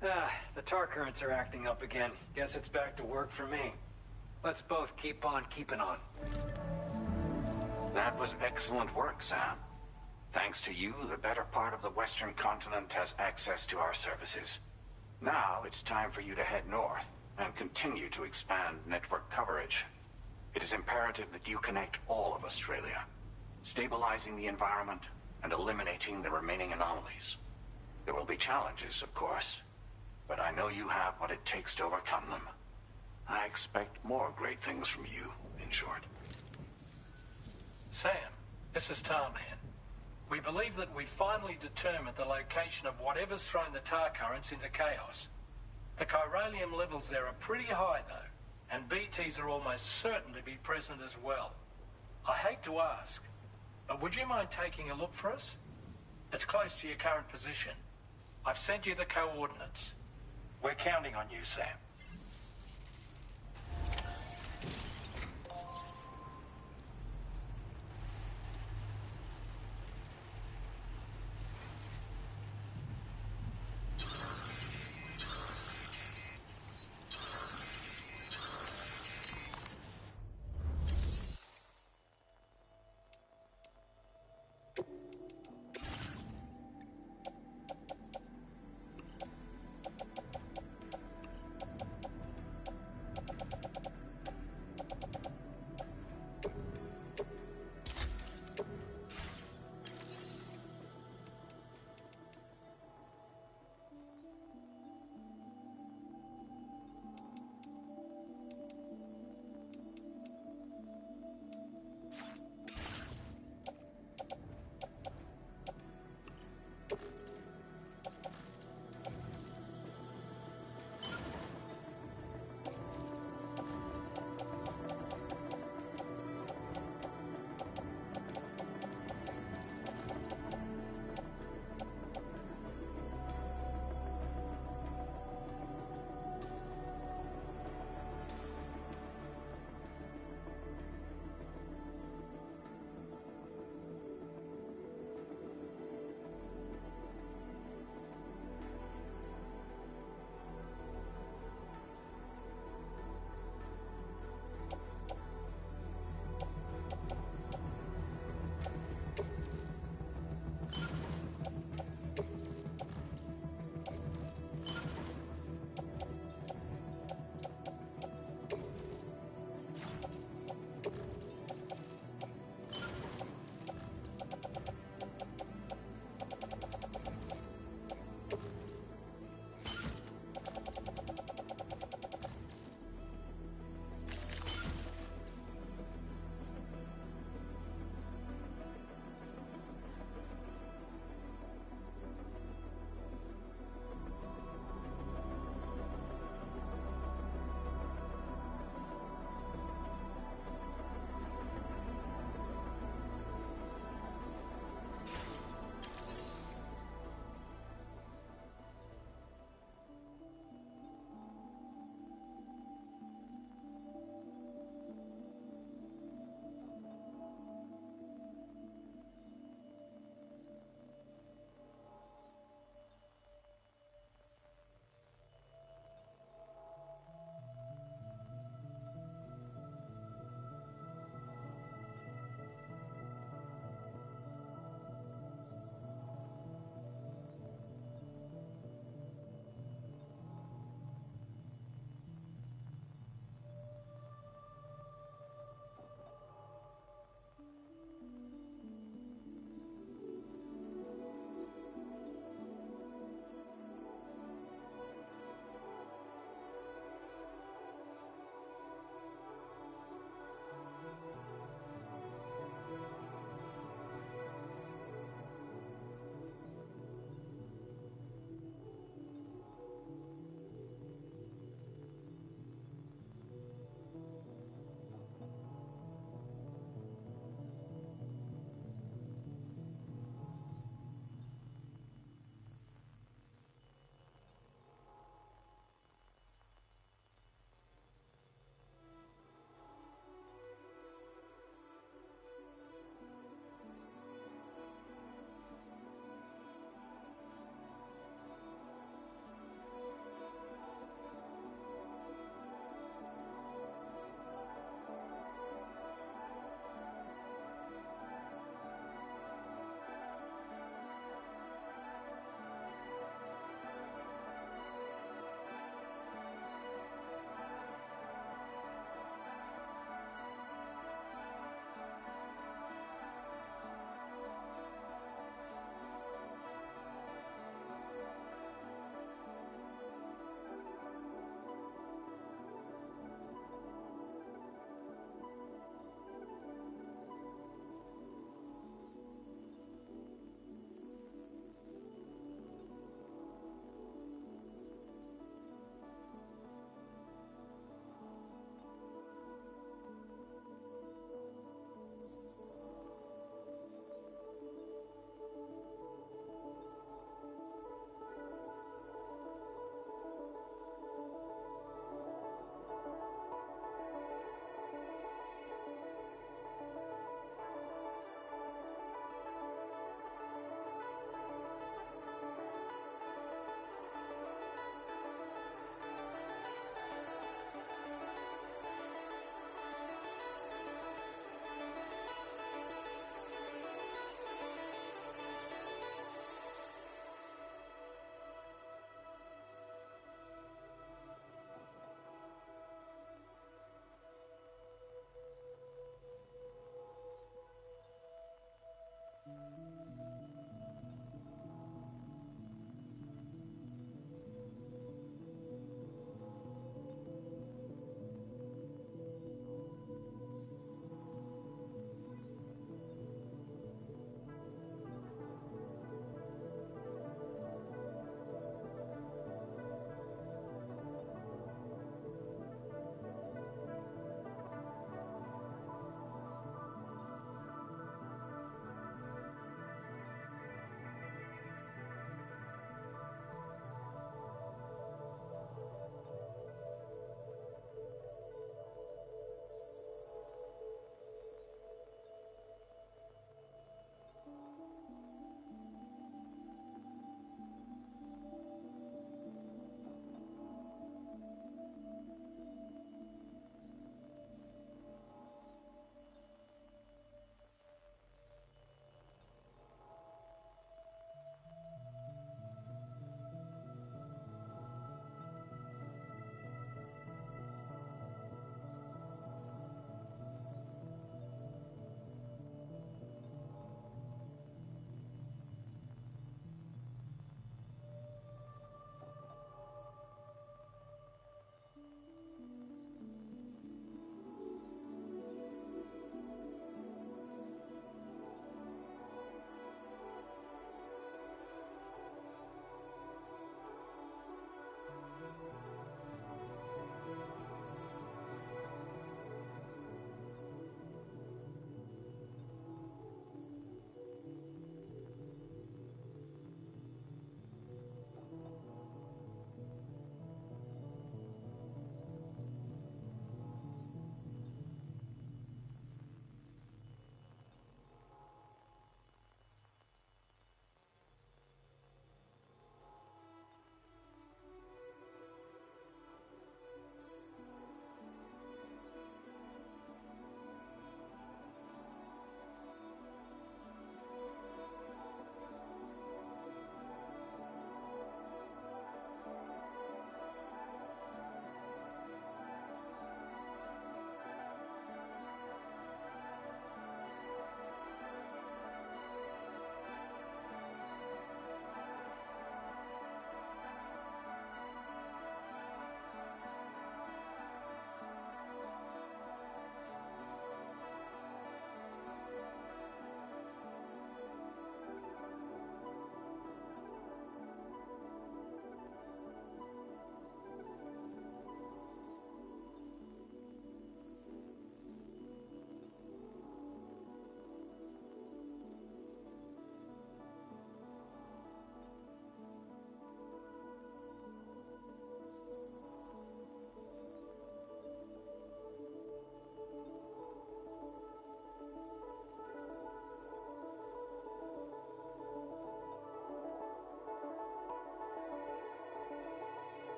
The tar currents are acting up again. Guess it's back to work for me. Let's both keep on keeping on. That was excellent work, Sam. Thanks to you, the better part of the Western continent has access to our services. Now it's time for you to head north and continue to expand network coverage. It is imperative that you connect all of Australia, stabilizing the environment and eliminating the remaining anomalies. There will be challenges, of course, but I know you have what it takes to overcome them. I expect more great things from you, in short. Sam, this is Tarman. We believe that we finally determined the location of whatever's thrown the tar currents into chaos. The chiralium levels there are pretty high, though, and BTs are almost certain to be present as well. I hate to ask, but would you mind taking a look for us? It's close to your current position. I've sent you the coordinates. We're counting on you, Sam.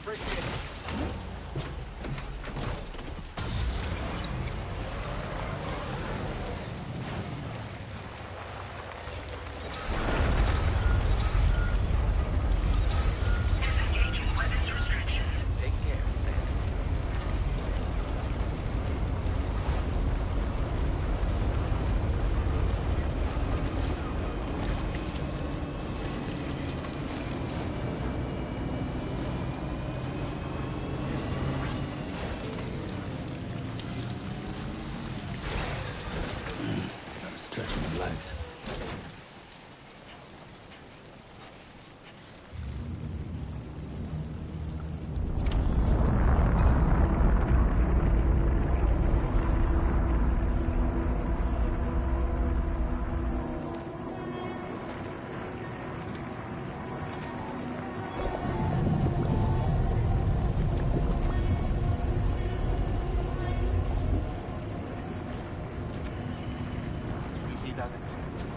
Appreciate it. Disengaging weapons restrictions. Take care, Sam. Gotta stretch my legs. PC does it.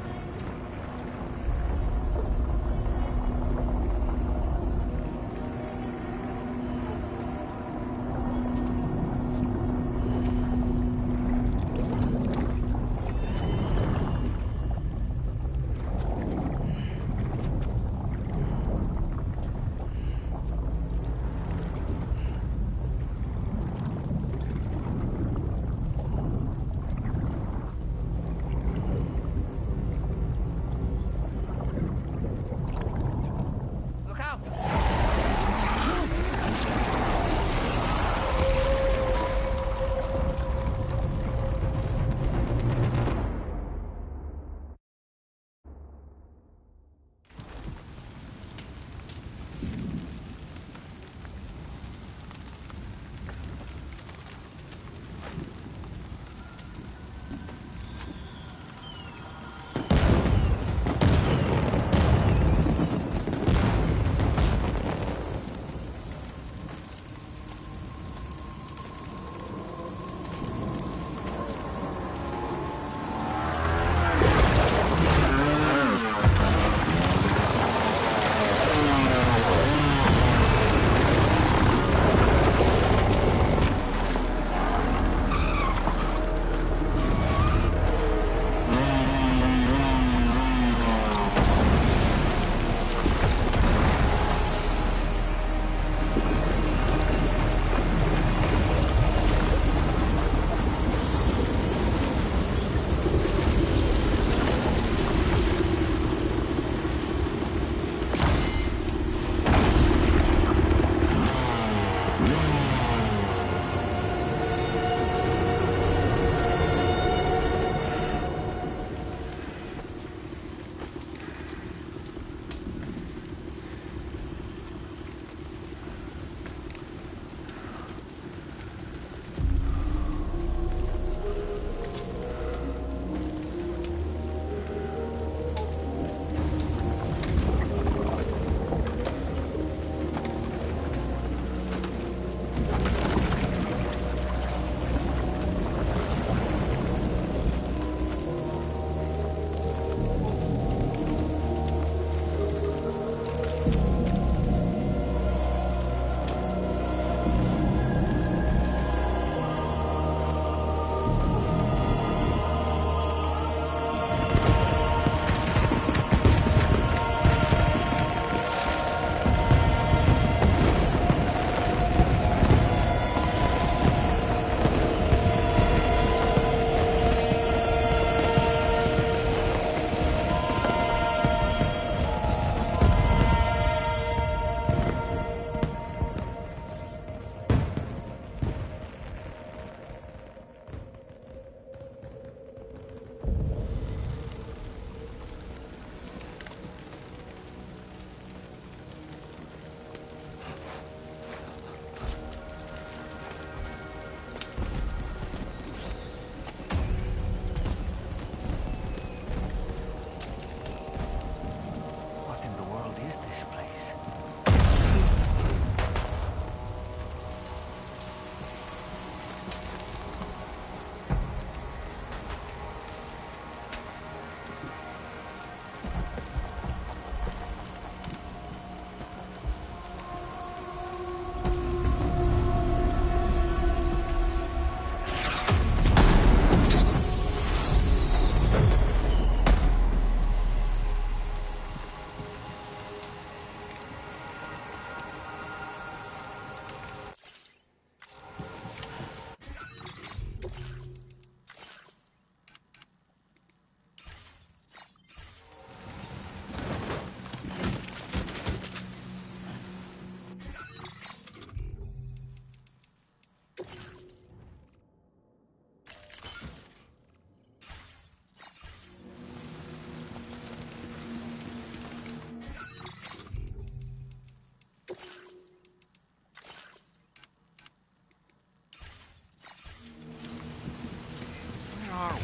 are we?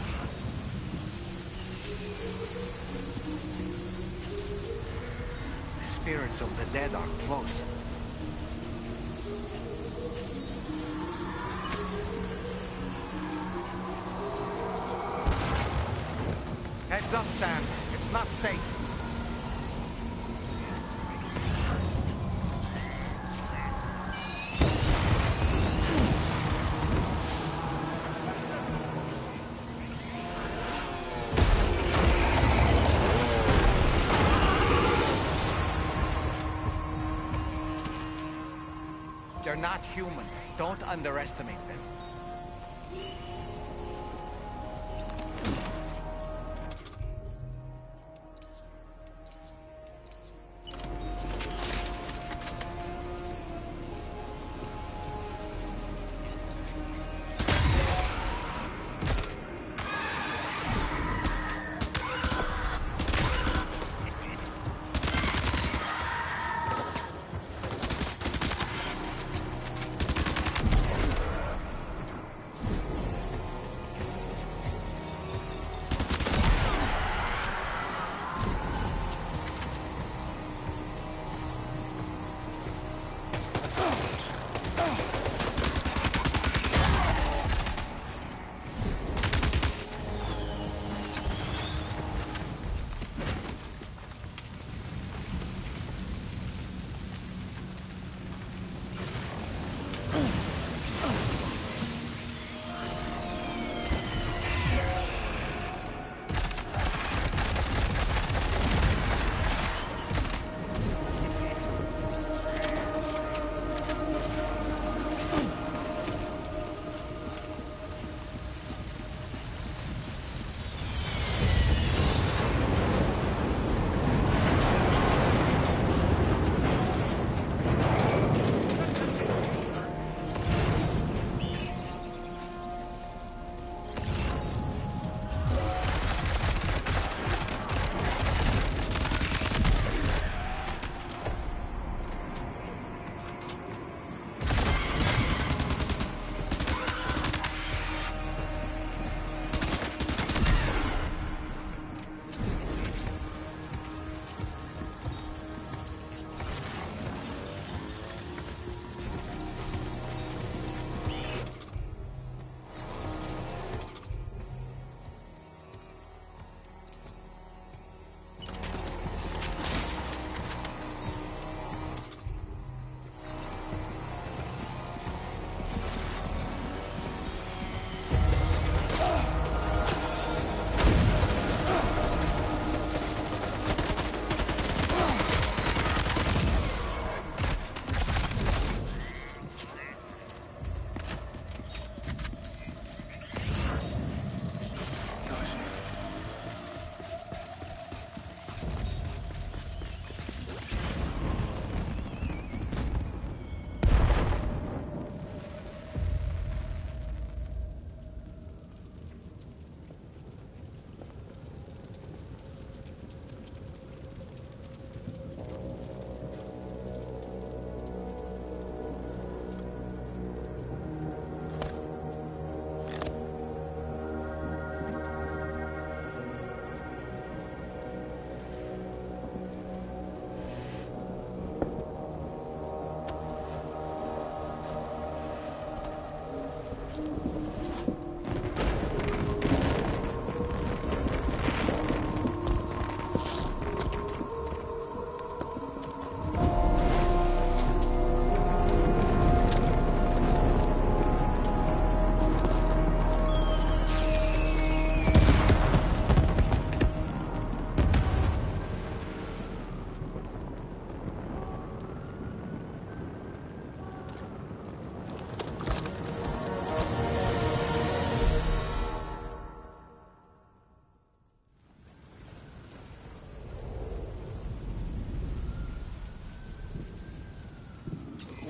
The spirits of the dead are close. Heads up, Sam. It's not safe. They're not human. Don't underestimate them.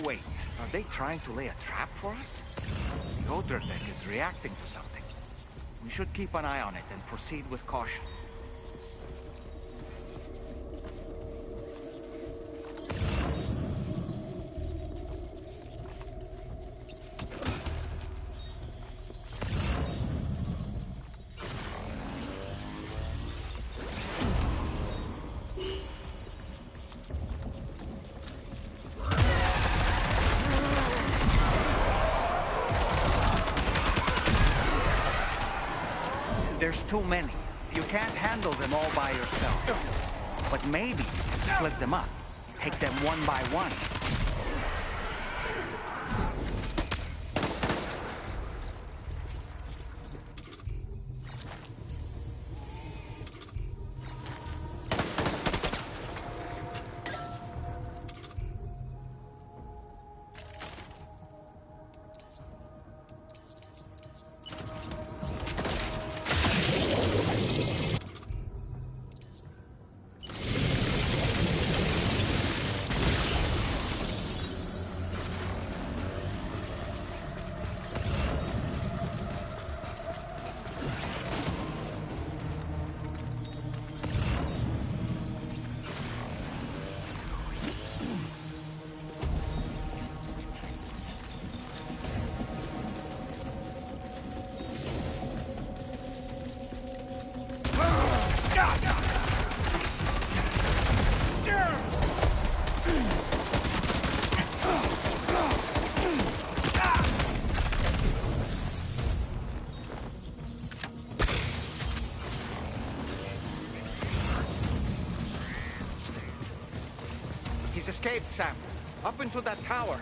Wait, are they trying to lay a trap for us? The Odra deck is reacting to something. We should keep an eye on it and proceed with caution. There's too many. You can't handle them all by yourself. But maybe split them up. Take them one by one. He's escaped, Sam. Up into that tower.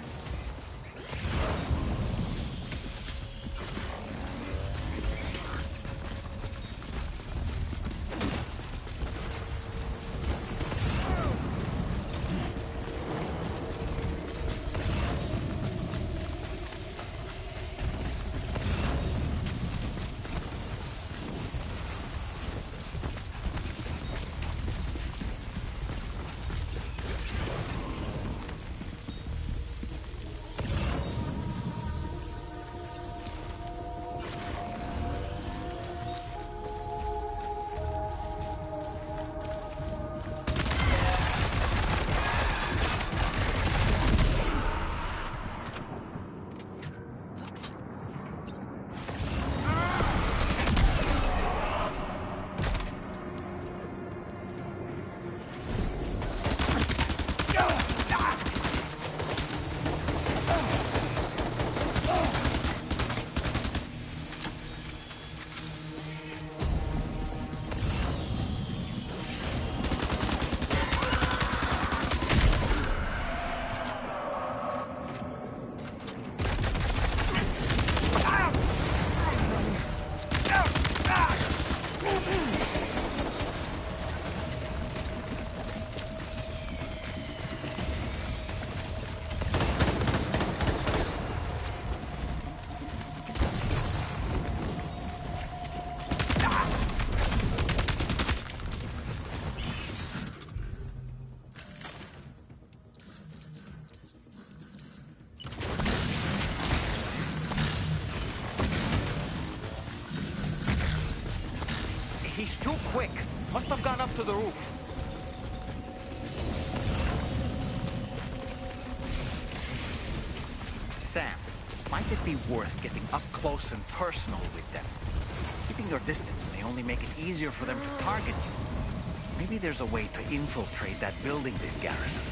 He's too quick. Must have gone up to the roof. Sam, might it be worth getting up close and personal with them? Keeping your distance may only make it easier for them to target you. Maybe there's a way to infiltrate that building they've garrisoned.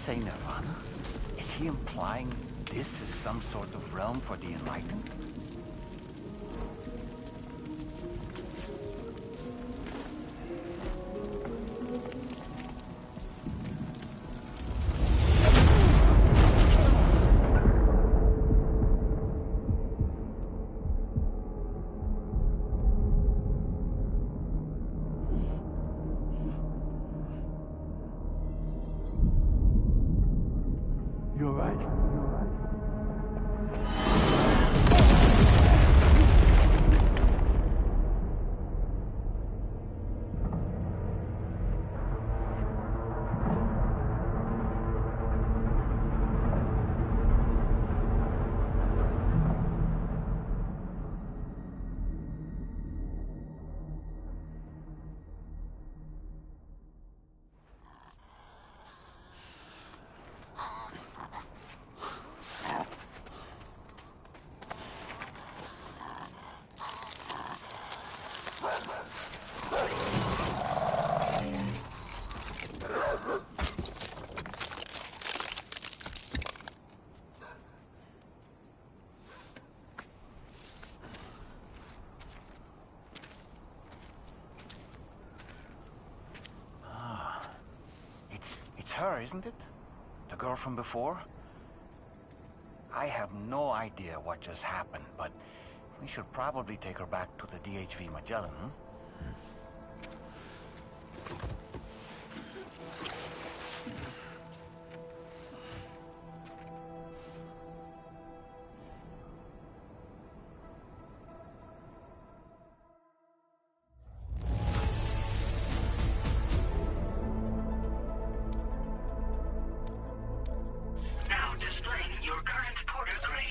say Nirvana? Is he implying this is some sort of realm for the enlightened? You're right. It's her, isn't it? The girl from before? I have no idea what just happened, but we should probably take her back to the DHV Magellan, hmm? Now displaying your current porter grade.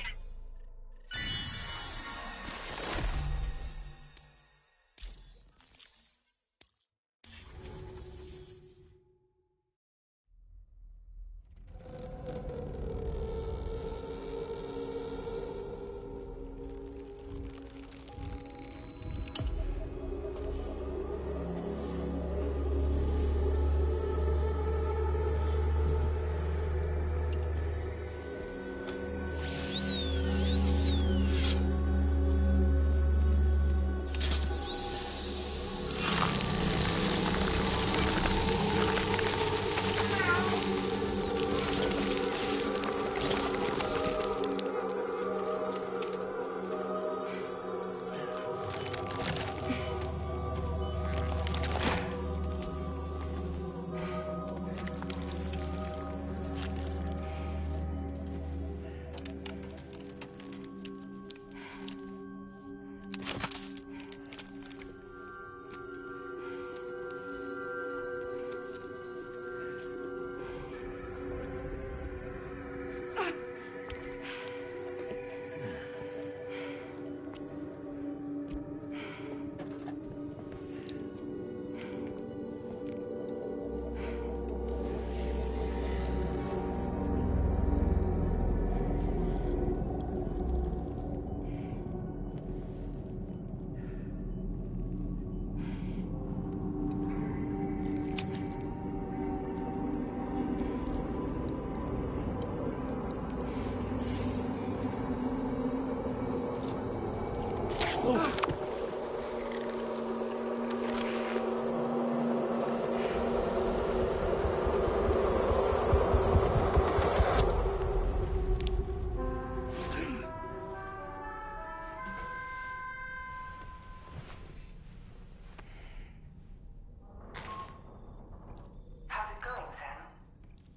How's it going, Sam?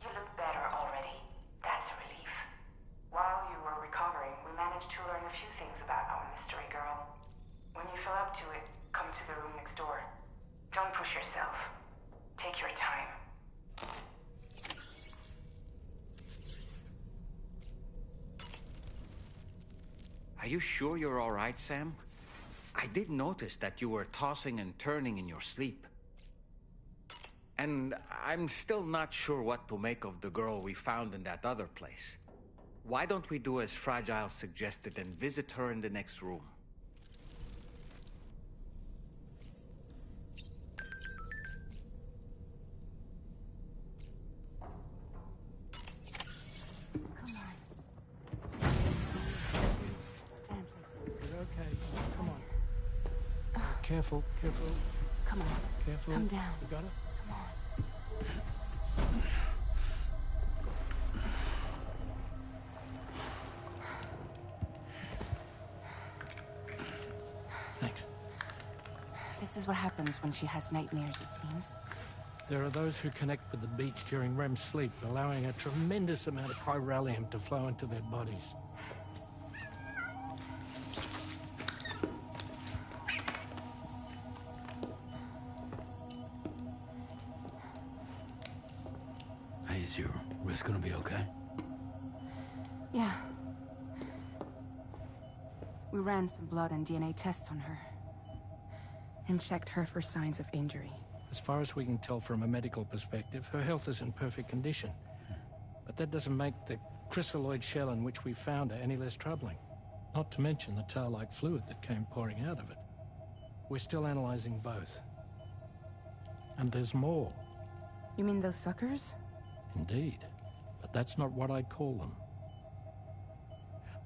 You look better already. That's a relief. While you were recovering, we managed to learn a few things about our mystery girl. When you feel up to it, come to the room next door. Don't push yourself. Take your time. Are you sure you're all right, Sam? I did notice that you were tossing and turning in your sleep. And I'm still not sure what to make of the girl we found in that other place. Why don't we do as Fragile suggested and visit her in the next room? careful, careful. Come on. Careful. Come down. You got it? Come on. Thanks. This is what happens when she has nightmares, it seems. There are those who connect with the beach during REM sleep, allowing a tremendous amount of chiralium to flow into their bodies. Hey, is your wrist gonna be okay? Yeah. We ran some blood and DNA tests on her. And checked her for signs of injury. As far as we can tell from a medical perspective, her health is in perfect condition. But that doesn't make the chrysaloid shell in which we found her any less troubling. Not to mention the tar-like fluid that came pouring out of it. We're still analyzing both. And there's more. You mean those suckers? Indeed. But that's not what I'd call them.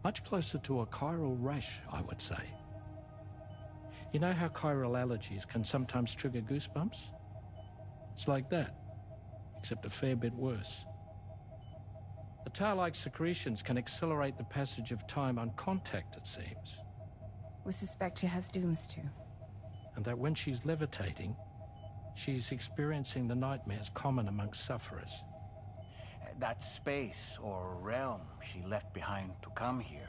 Much closer to a chiral rash, I would say. You know how chiral allergies can sometimes trigger goosebumps? It's like that, except a fair bit worse. The tar-like secretions can accelerate the passage of time on contact, it seems. We suspect she has dooms too. And that when she's levitating, she's experiencing the nightmares common amongst sufferers. That space or realm she left behind to come here.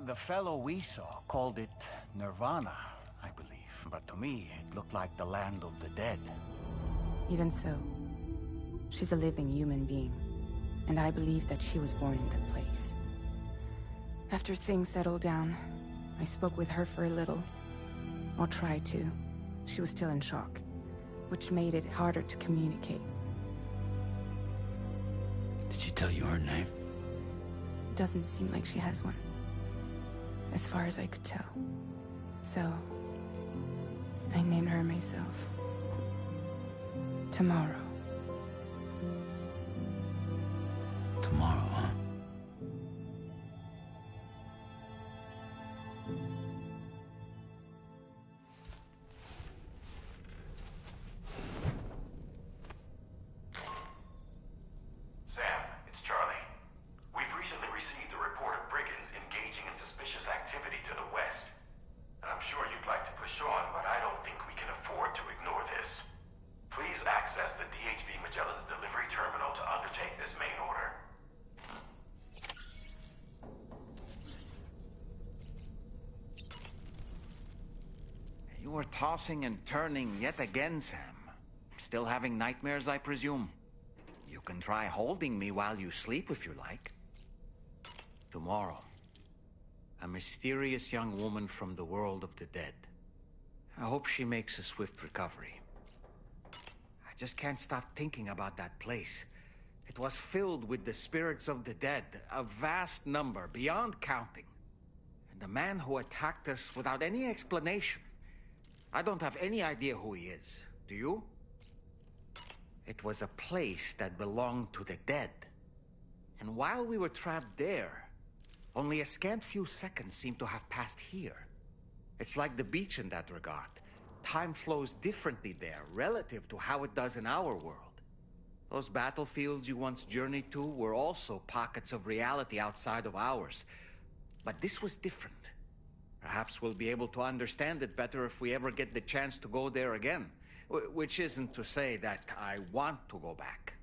The fellow we saw called it Nirvana, I believe. But to me, it looked like the land of the dead. Even so, she's a living human being. And I believe that she was born in that place. After things settled down, I spoke with her for a little. Or tried to. She was still in shock, which made it harder to communicate. Did she tell you her name? It doesn't seem like she has one. As far as I could tell. So, I named her myself. Tomorrow. Tomorrow, huh? Sam, it's Charlie. We've recently received a report of brigands engaging in suspicious activity to the west. I'm sure you'd like to push on, but I don't think we can afford to ignore this. Please access the DHB Magellan's delivery terminal to undertake this main order. You were tossing and turning yet again, Sam. Still having nightmares, I presume? You can try holding me while you sleep if you like. Tomorrow, a mysterious young woman from the world of the dead. I hope she makes a swift recovery. I just can't stop thinking about that place. It was filled with the spirits of the dead, a vast number, beyond counting. And the man who attacked us without any explanation. I don't have any idea who he is. Do you? It was a place that belonged to the dead. And while we were trapped there, only a scant few seconds seem to have passed here. It's like the beach in that regard. Time flows differently there, relative to how it does in our world. Those battlefields you once journeyed to were also pockets of reality outside of ours. But this was different. Perhaps we'll be able to understand it better if we ever get the chance to go there again. Which isn't to say that I want to go back.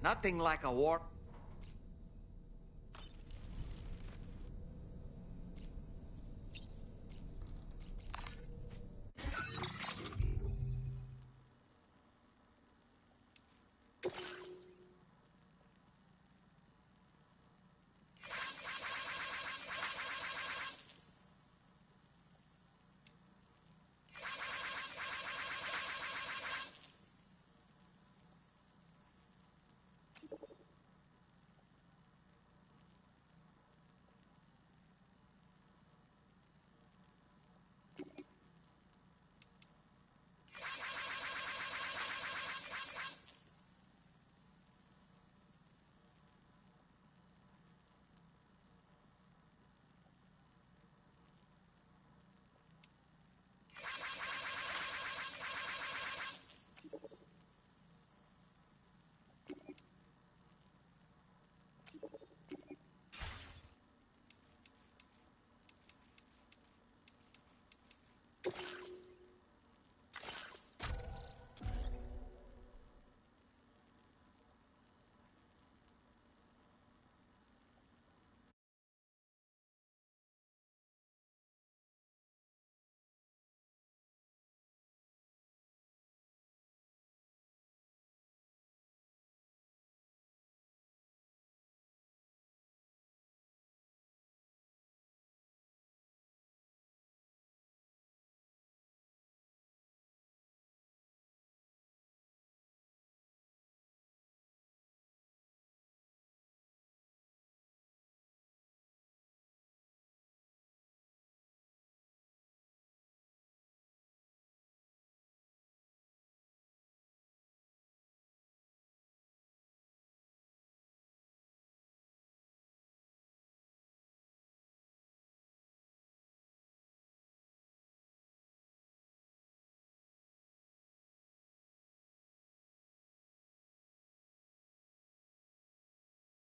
Nothing like a warp